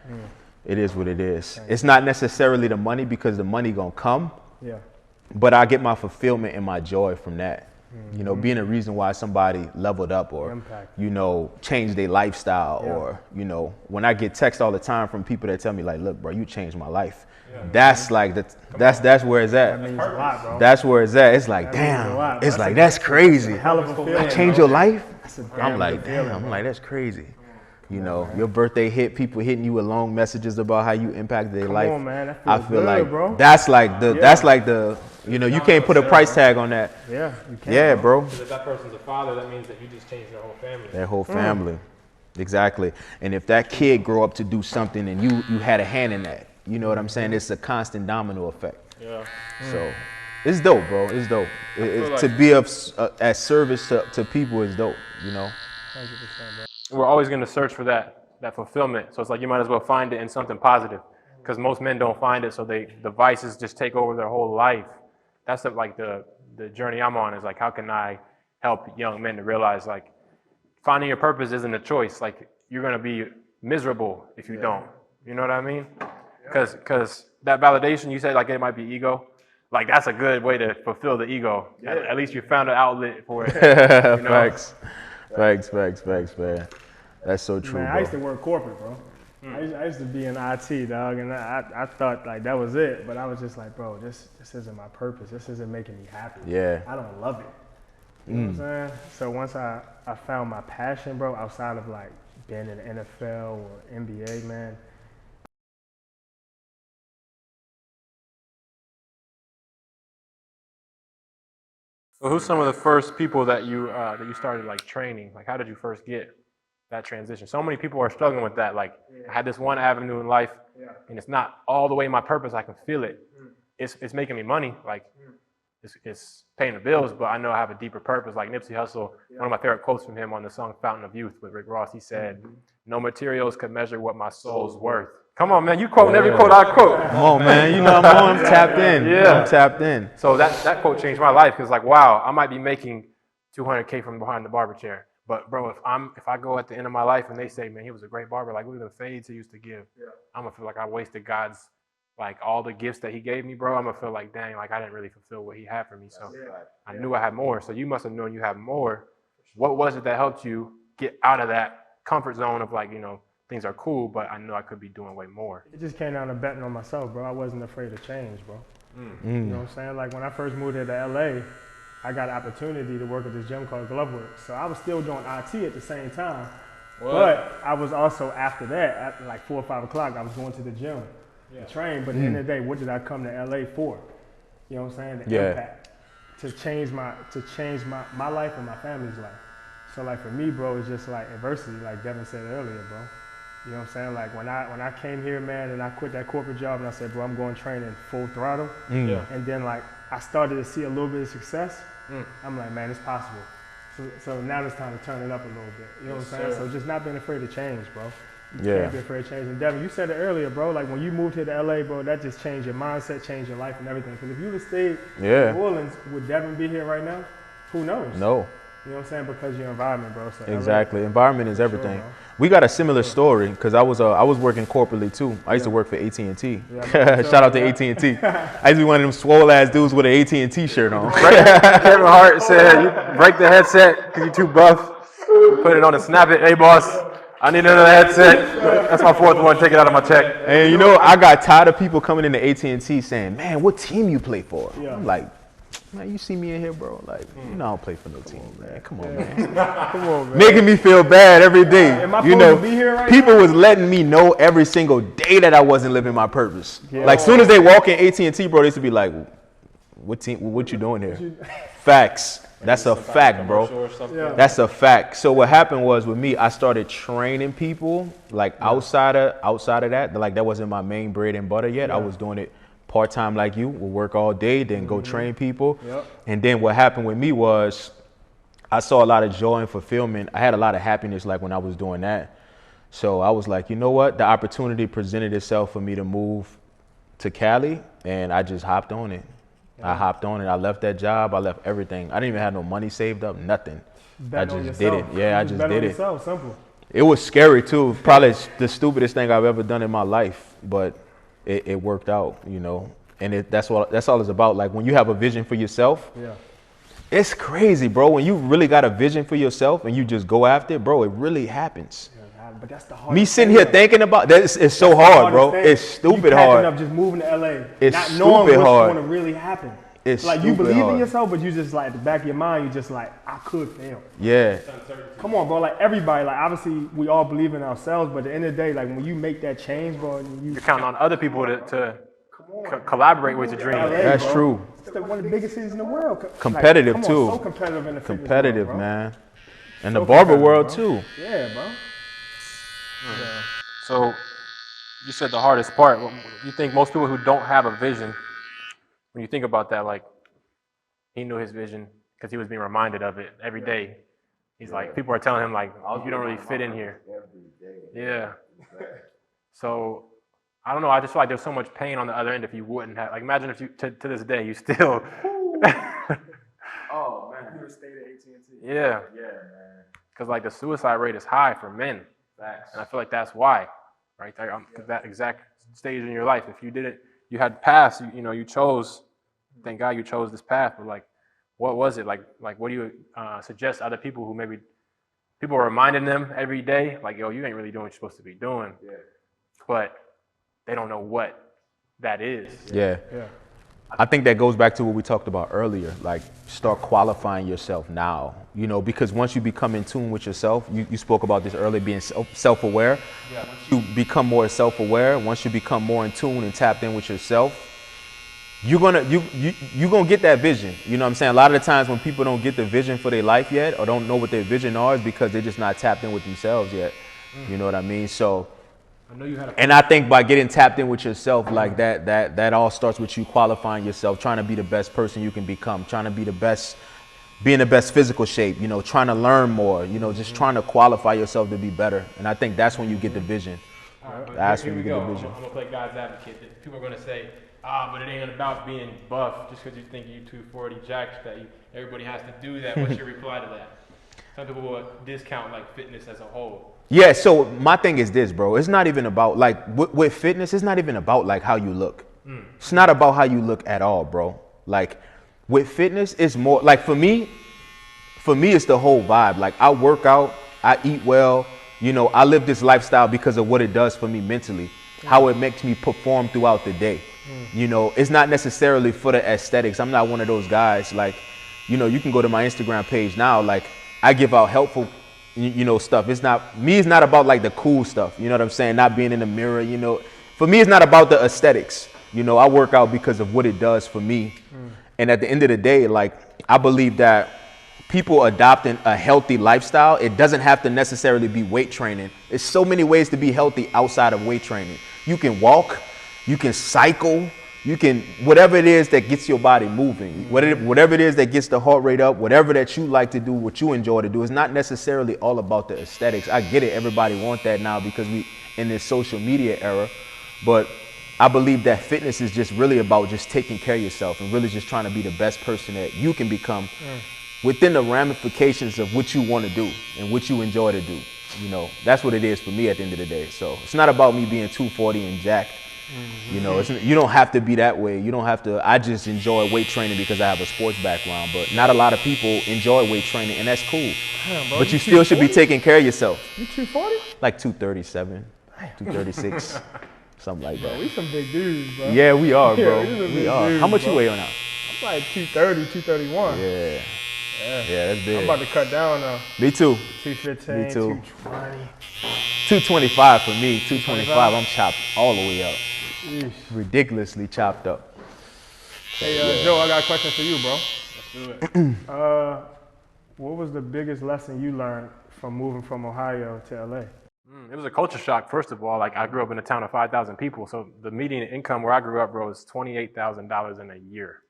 It is what it is. It's not necessarily the money because the money gonna come. Yeah. But I get my fulfillment and my joy from that. You know, being a reason why somebody leveled up or, Impact. you know, changed their lifestyle or, you know, when I get texts all the time from people that tell me like, look, bro, you changed my life. That's like, that's where it's That at. means a lot, bro. That's where it's at. It's like, That means a damn, lot. it's like, that's crazy. Hell of a feeling. Change bro. your life? That's a I'm damn like, good feeling, damn, I'm bro. like, that's crazy. You know, your birthday hit, people hitting you with long messages about how you impacted their life. on, man. That I feels feel good, like bro. that's like the, you know, you can't put a price tag on that. Yeah, you can. Yeah, bro. Because if that person's a father, that means that you just changed their whole family. Their whole family. Exactly. And if that kid grow up to do something and you had a hand in that, you know what I'm saying? It's a constant domino effect. Yeah. So it's dope, bro. It's dope. To be of at service to people is dope, you know? 100%, bro. We're always going to search for that fulfillment. So it's like you might as well find it in something positive, because most men don't find it. So the vices just take over their whole life. That's the journey I'm on, is like, how can I help young men to realize, like, finding your purpose isn't a choice. Like, you're going to be miserable if you don't. You know what I mean? Because that validation, you said, like, it might be ego. Like, that's a good way to fulfill the ego. At least you found an outlet for it. You know? Facts, man. That's so true, Man, bro. I used to work corporate, bro. I used to be in IT, dog, and I thought like that was it, but I was just like, bro, this isn't my purpose. This isn't making me happy. Yeah. I don't love it. You know what I'm saying? So once I found my passion, bro, outside of like being in the NFL or NBA, man. So who's some of the first people that you started like training? Like, how did you first get that transition? So many people are struggling with that. Like, I had this one avenue in life, and it's not all the way my purpose. I can feel it. It's making me money. Like, it's paying the bills, but I know I have a deeper purpose. Like Nipsey Hussle, one of my favorite quotes from him on the song Fountain of Youth with Rick Ross, he said, "No materials could measure what my soul's worth." Come on, man, you quoting every quote I quote. Come on, man. You know I'm tapped in. Yeah. I'm tapped in. So that quote changed my life, because like, wow, I might be making $200K from behind the barber chair, but bro, if I go at the end of my life and they say, man, he was a great barber, like look at the fades he used to give, I'm gonna feel like I wasted God's, like, all the gifts that he gave me, bro. I'm gonna feel like, dang, like I didn't really fulfill what he had for me. So I knew I had more. So you must have known you had more. What was it that helped you get out of that comfort zone of like, you know, things are cool, but I know I could be doing way more? It just came down to betting on myself, bro. I wasn't afraid of change, bro. You know what I'm saying? Like when I first moved here to LA, I got an opportunity to work at this gym called Gloveworks. So I was still doing IT at the same time. But I was also, after that, at like 4 or 5 o'clock, I was going to the gym to train. But at the end of the day, what did I come to LA for? You know what I'm saying? The impact. To change my life and my family's life. So like for me, bro, it's just like adversity, like Devin said earlier, bro. You know what I'm saying? Like when I came here, man, and I quit that corporate job and I said, bro, I'm going training full throttle. Yeah. And then like I started to see a little bit of success. I'm like, man, it's possible. So now it's time to turn it up a little bit. You know what I'm saying? So just not being afraid to change, bro. You can't be afraid to change. And Devin, you said it earlier, bro. Like when you moved here to LA, bro, that just changed your mindset, changed your life and everything. Because if you would have stayed in New Orleans, would Devin be here right now? Who knows? No. You know what I'm saying? Because your environment, bro. So Exactly. Environment is everything. Sure, we got a similar story because I was working corporately too. I used to work for AT&T. Shout out to AT&T. I used to be one of them swole ass dudes with an AT&T shirt on. Kevin Hart said, "You break the headset because you're too buff. Put it on and snap it. Hey, boss, I need another headset. That's my fourth one. Take it out of my check." And you know, I got tired of people coming into AT&T saying, "Man, what team you play for?" I'm like, man, you see me in here, bro. Like, you know, I don't play for no team, man. Come on, man. Come on, man. Making me feel bad every day. Am I You supposed know, to be here right people now? was letting me know every single day that I wasn't living my purpose. Like, soon as they walk in AT&T, bro, they used to be like, "What team? What you doing here?" Facts. That's a fact, bro. That's a fact. So what happened was with me, I started training people like outside of that. Like that wasn't my main bread and butter yet. I was doing it part-time like you, would work all day, then go train people. And then what happened with me was I saw a lot of joy and fulfillment. I had a lot of happiness like when I was doing that. So I was like, you know what? The opportunity presented itself for me to move to Cali, and I just hopped on it. I hopped on it. I left that job. I left everything. I didn't even have no money saved up, nothing. I just did it. Yeah, I just did it. Simple. It was scary too. Probably the stupidest thing I've ever done in my life, but it worked out, you know. And that's all it's about. Like when you have a vision for yourself, it's crazy, bro. When you really got a vision for yourself and you just go after it, bro, it really happens. But that's the hardest Me sitting here thinking about that, it's so hard, bro. It's stupid hard. Up just moving to LA, It's not knowing stupid what's hard. going to really happen. It's like you stupid believe hard. in yourself, but you just like at the back of your mind, you just like, I could fail. Yeah. Come on, bro. Like everybody, like obviously we all believe in ourselves, but at the end of the day, like when you make that change, bro, and You're counting on other people to collaborate with your dream. LA, That's bro. true. It's one of the biggest cities in the world. Competitive, like, come on, too. So competitive in the fitness Competitive, world, bro. man. And So the barber competitive, world bro. too. Yeah, bro. So you said the hardest part. You think most people who don't have a vision, when you think about that, like he knew his vision because he was being reminded of it every day. He's like, people are telling him like, you don't really fit in here. Yeah. So I don't know. I just feel like there's so much pain on the other end if you wouldn't have. Like imagine if you to this day you still. Oh man, you stayed at AT&T. Yeah. Yeah, man. Because like the suicide rate is high for men. Facts. And I feel like that's why, right? Because that exact stage in your life, if you did it, you had paths, you know, you chose, thank God you chose this path, but like, what was it? Like what do you suggest other people who maybe, people are reminding them every day, like, yo, you ain't really doing what you're supposed to be doing. Yeah. But they don't know what that is. Yeah. I think that goes back to what we talked about earlier. Like, start qualifying yourself now, you know, because once you become in tune with yourself, you spoke about this earlier, being self-aware. Yeah. Once you become more self-aware, once you become more in tune and tapped in with yourself, you're gonna get that vision. You know what I'm saying? A lot of the times when people don't get the vision for their life yet or don't know what their vision are is because they're just not tapped in with themselves yet. You know what I mean? So, and I think by getting tapped in with yourself like that all starts with you qualifying yourself, trying to be the best person you can become, trying to be the best, be in the best physical shape, you know, trying to learn more, you know, just trying to qualify yourself to be better. And I think that's when you get the vision. That's when you get the vision. I'm gonna play God's advocate. People are gonna say, but it ain't about being buff just because you think you 240 jacked that everybody has to do that. What's your reply to that? Some people will discount like fitness as a whole. Yeah, so my thing is this, bro. It's not even about like with fitness, it's not even about like how you look. It's not about how you look at all, bro. Like with fitness, it's more like for me, it's the whole vibe. Like I work out, I eat well, you know, I live this lifestyle because of what it does for me mentally, how it makes me perform throughout the day. You know, it's not necessarily for the aesthetics. I'm not one of those guys like, you know, you can go to my Instagram page now, like I give out helpful you know, stuff. It's not about like the cool stuff. You know what I'm saying? Not being in the mirror, you know. For me, it's not about the aesthetics. You know, I work out because of what it does for me. And at the end of the day, like, I believe that people adopting a healthy lifestyle, it doesn't have to necessarily be weight training. There's so many ways to be healthy outside of weight training. You can walk, you can cycle, you can, whatever it is that gets your body moving, whatever it is that gets the heart rate up, whatever that you like to do, what you enjoy to do. It's not necessarily all about the aesthetics. I get it. Everybody wants that now because we in this social media era. But I believe that fitness is just really about just taking care of yourself and really just trying to be the best person that you can become within the ramifications of what you want to do and what you enjoy to do. You know, that's what it is for me at the end of the day. So it's not about me being 240 and jacked. You know, you don't have to be that way. You don't have to. I just enjoy weight training because I have a sports background. But not a lot of people enjoy weight training, and that's cool. Damn, bro, but you still should be taking care of yourself. You 240? Like 237, 236, something like that. We some big dudes, bro. Yeah, we are, Yeah, bro. we some We big are. dudes, How much bro. you weigh on now? I'm like 230, 231. Yeah, that's big. I'm about to cut down now. Me too. 215, Me too. 220. 225 for me. 225. I'm chopped all the way up. Yeesh. Ridiculously chopped up. Hey, Joe, I got a question for you, bro. Let's do it. What was the biggest lesson you learned from moving from Ohio to LA? It was a culture shock, first of all. Like, I grew up in a town of 5,000 people, so the median income where I grew up, bro, was $28,000 in a year.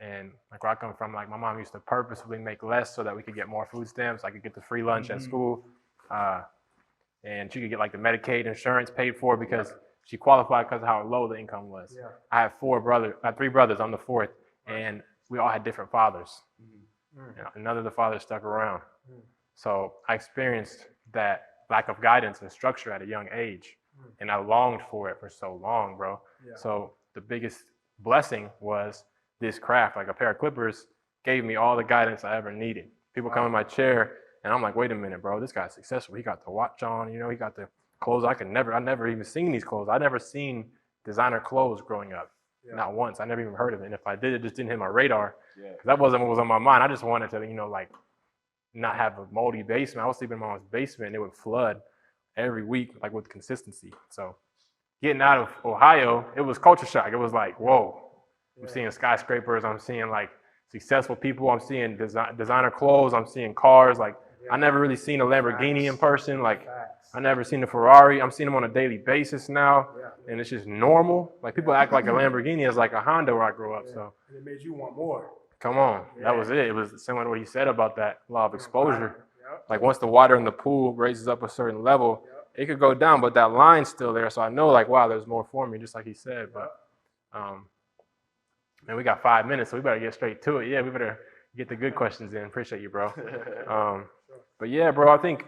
And like where I come from, like my mom used to purposefully make less so that we could get more food stamps. I could get the free lunch at school, and she could get like the Medicaid insurance paid for because she qualified because of how low the income was. Yeah. I have three brothers. I'm the fourth, and we all had different fathers. You know, none of the fathers stuck around. So I experienced that lack of guidance and structure at a young age, and I longed for it for so long, bro. Yeah. So the biggest blessing was this craft. Like a pair of clippers gave me all the guidance I ever needed. People come in my chair, and I'm like, wait a minute, bro, this guy's successful. He got the watch on, you know, he got the clothes. I never even seen these clothes. I never seen designer clothes growing up. Not once. I never even heard of it. And if I did, it just didn't hit my radar. Because that wasn't what was on my mind. I just wanted to, you know, like not have a moldy basement. I was sleeping in my mom's basement, and it would flood every week, like with consistency. So getting out of Ohio, it was culture shock. It was like, whoa, I'm seeing skyscrapers. I'm seeing like successful people. I'm seeing designer clothes. I'm seeing cars. Like I never really seen a Lamborghini in person. Like I never seen a Ferrari. I'm seeing them on a daily basis now, and it's just normal. Like people act like a Lamborghini is like a Honda where I grew up. So It made you want more. come on, that was it. It was similar to what he said about that law of exposure. Like once the water in the pool raises up a certain level, it could go down, but that line's still there. So I know like, wow, there's more for me, just like he said. But man, we got 5 minutes, so we better get straight to it. Yeah, we better get the good questions in. Appreciate you, bro. But yeah, bro, I think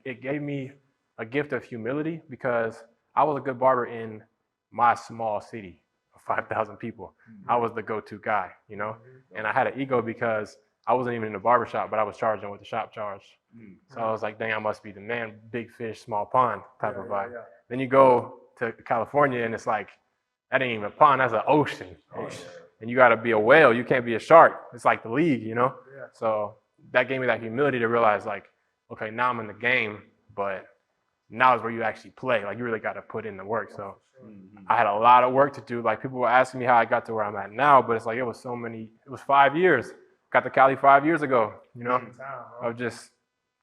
it gave me a gift of humility because I was a good barber in my small city of 5,000 people. I was the go-to guy, you know? And I had an ego because I wasn't even in the barbershop, but I was charging what the shop charged. So I was like, dang, I must be the man, big fish, small pond type of vibe. Then you go to California and it's like, that ain't even a pond, that's an ocean. And you gotta be a whale, you can't be a shark. It's like the league, you know? So that gave me that humility to realize like, okay, now I'm in the game, but now is where you actually play. Like you really gotta put in the work. So I had a lot of work to do. Like people were asking me how I got to where I'm at now, but it's like it was 5 years. Got to Cali 5 years ago, you know, of just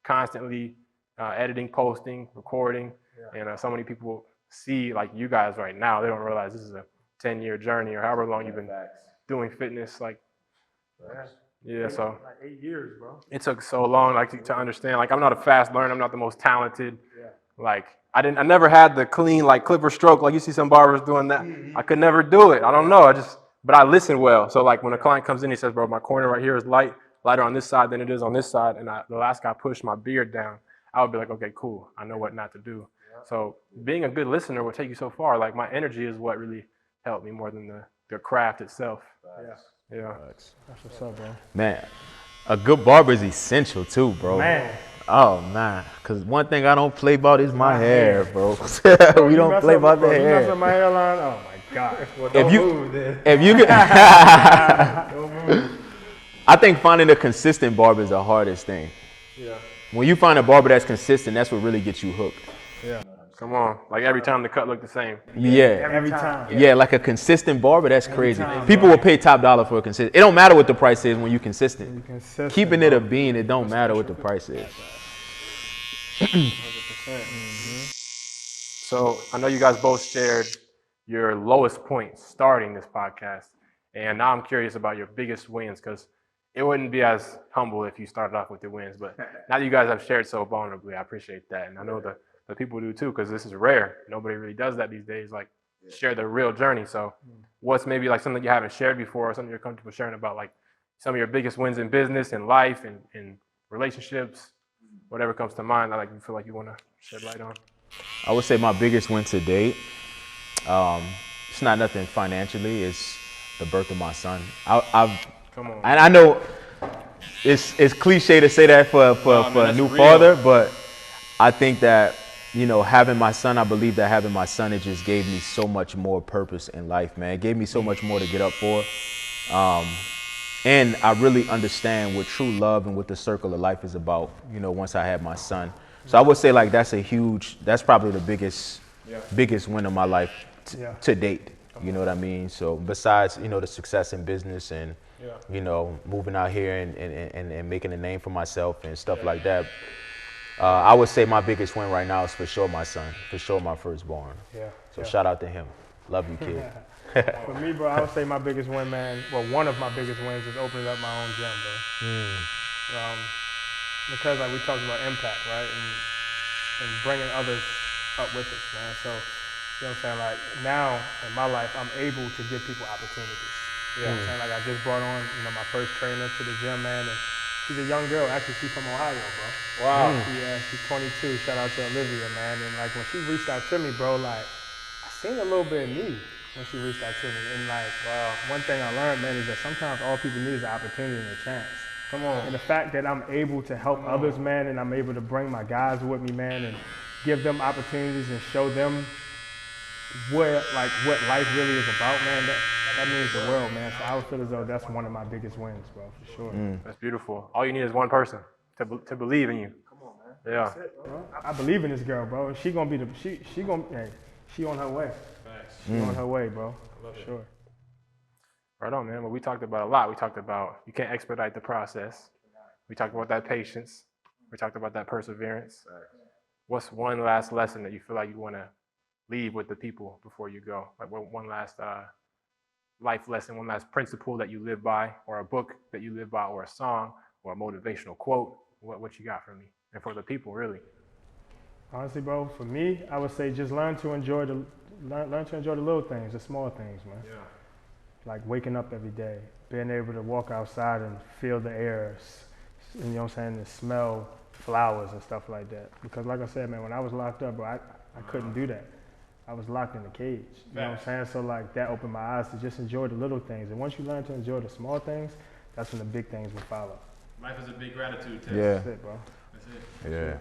constantly editing, posting, recording. And so many people see like you guys right now, they don't realize this is a 10-year journey or however long you've been doing fitness. Like, so Like 8 years, bro. it took so long like to understand. Like I'm not a fast learner. I'm not the most talented. Like I never had the clean like clipper stroke. Like you see some barbers doing that. I could never do it. I don't know. But I listen well. So like when a client comes in, he says, bro, my corner right here is lighter on this side than it is on this side. And the last guy pushed my beard down. I would be like, okay, cool. I know what not to do. So being a good listener will take you so far. Like my energy is what really helped me more than the craft itself. Yeah. That's what's up, bro. Man, a good barber is essential too, bro. Man. Oh, man. Because one thing I don't play about is my hair, bro. We You don't mess play up- about bro, the you mess hair. up my hairline? Oh, my God. If you get, I think finding a consistent barber is the hardest thing. When you find a barber that's consistent, that's what really gets you hooked. Come on. Like every time the cut looked the same. Yeah. Every time. Yeah, like a consistent barber, that's crazy. time, People will pay top dollar for a consistent. It don't matter what the price is when you're consistent. Consistent, Keeping it a bean, it don't matter what the price is. 100%. So I know you guys both shared your lowest point starting this podcast. And now I'm curious about your biggest wins, because it wouldn't be as humble if you started off with the wins. But now that you guys have shared so vulnerably, I appreciate that. And I know the people do too, because this is rare. Nobody really does that these days, like share their real journey. So what's maybe like something you haven't shared before, or something you're comfortable sharing about, like some of your biggest wins in business and life and in relationships, whatever comes to mind that like you feel like you want to shed light on? I would say my biggest win to date, it's not nothing financially, it's the birth of my son. Come on. And I know it's cliche to say that for a new father, but I think that, you know, having my son, I believe that having my son, it just gave me so much more purpose in life, man. It gave me so much more to get up for. And I really understand what true love and what the circle of life is about, you know, once I had my son. So I would say like that's probably the biggest win of my life to date. You know what I mean? So besides, you know, the success in business and, you know, moving out here and making a name for myself and stuff like that, I would say my biggest win right now is for sure my son, for sure my firstborn. So shout out to him. Love you, kid. For me, bro, I would say my biggest win, man. Well, one of my biggest wins is opening up my own gym, bro. Because like we talked about impact, right, and bringing others up with us, man. So, you know what I'm saying? Like now in my life, I'm able to give people opportunities. You know what I'm saying? Like I just brought on, you know, my first trainer to the gym, man, and she's a young girl. Actually, she's from Ohio, bro. Wow. She's 22. Shout out to Olivia, man. And like when she reached out to me, bro, like I seen a little bit of me when she reached out to me. And like, one thing I learned, man, is that sometimes all people need is an opportunity and a chance. Come on. And the fact that I'm able to help others, man, and I'm able to bring my guys with me, man, and give them opportunities and show them what life really is about, man, that means the world, man. So I would feel as though that's one of my biggest wins, bro, for sure. That's beautiful. All you need is one person to believe in you. Come on, man. Yeah. That's it, bro. I believe in this girl, bro. She gonna be she on her way. She on her way, bro. For sure. Right on, man. Well, we talked about a lot. We talked about you can't expedite the process. We talked about that patience. We talked about that perseverance. What's one last lesson that you feel like you want to leave with the people before you go? Like one last life lesson, one last principle that you live by, or a book that you live by, or a song, or a motivational quote. What you got for me and for the people, really? Honestly, bro, for me, I would say just learn to enjoy the little things, the small things, man. Yeah. Like waking up every day, being able to walk outside and feel the air, you know what I'm saying, and smell flowers and stuff like that. Because like I said, man, when I was locked up, bro, I couldn't do that. I was locked in a cage. You know what I'm saying? So like that opened my eyes to just enjoy the little things. And once you learn to enjoy the small things, that's when the big things will follow. Life is a big gratitude test. Yeah. That's it, bro. That's it. Yeah.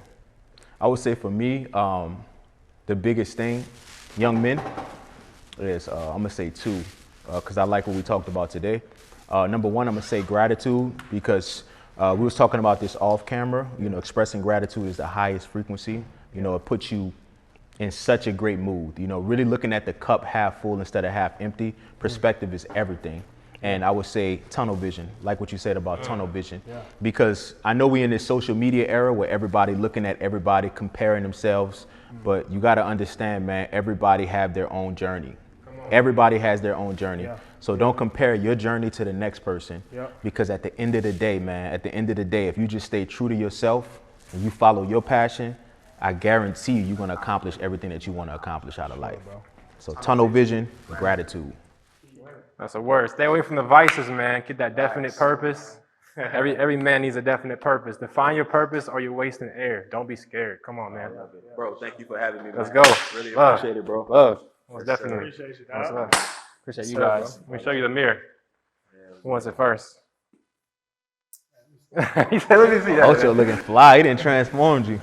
I would say for me, the biggest thing, young men, is I'm gonna say two, because I like what we talked about today. Number one, I'm gonna say gratitude, because we was talking about this off camera. You know, expressing gratitude is the highest frequency. You know, it puts you in such a great mood. You know, really looking at the cup half full instead of half empty. Perspective is everything. And I would say tunnel vision, like what you said about tunnel vision. Yeah. Because I know we in this social media era where everybody looking at everybody, comparing themselves, but you gotta understand, man, everybody have their own journey. Everybody has their own journey. Yeah. So don't compare your journey to the next person. Because at the end of the day, man, if you just stay true to yourself and you follow your passion, I guarantee you're gonna accomplish everything that you wanna accomplish out of life. So tunnel vision, gratitude. That's a word. Stay away from the vices, man. Get that definite purpose. Every man needs a definite purpose. Define your purpose or you're wasting air. Don't be scared. Come on, man. Bro, thank you for having me. Let's go. Really Love. appreciate it, bro. Love. Most definitely. Appreciate you, Much dog. love. Appreciate you guys. Let me show you the mirror. Who wants it first? He said, let me see that. Ocho looking fly. He didn't transform you.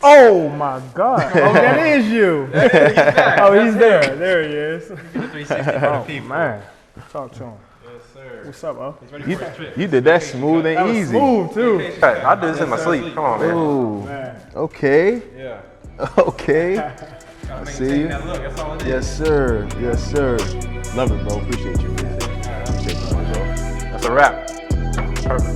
Oh my God! Oh, that is you. Oh, he's there. There he is. Oh man, talk to him. Yes, sir. What's up, bro? He's ready for his trip. You did that smooth and easy. Smooth too. I did this in my sleep. Come on, man. Ooh. Man. Okay. Yeah. Okay. I see you. That look. That's all it is. Yes, sir. Yes, sir. Love it, bro. Appreciate you, man. Appreciate you, bro. That's a wrap. Purposeful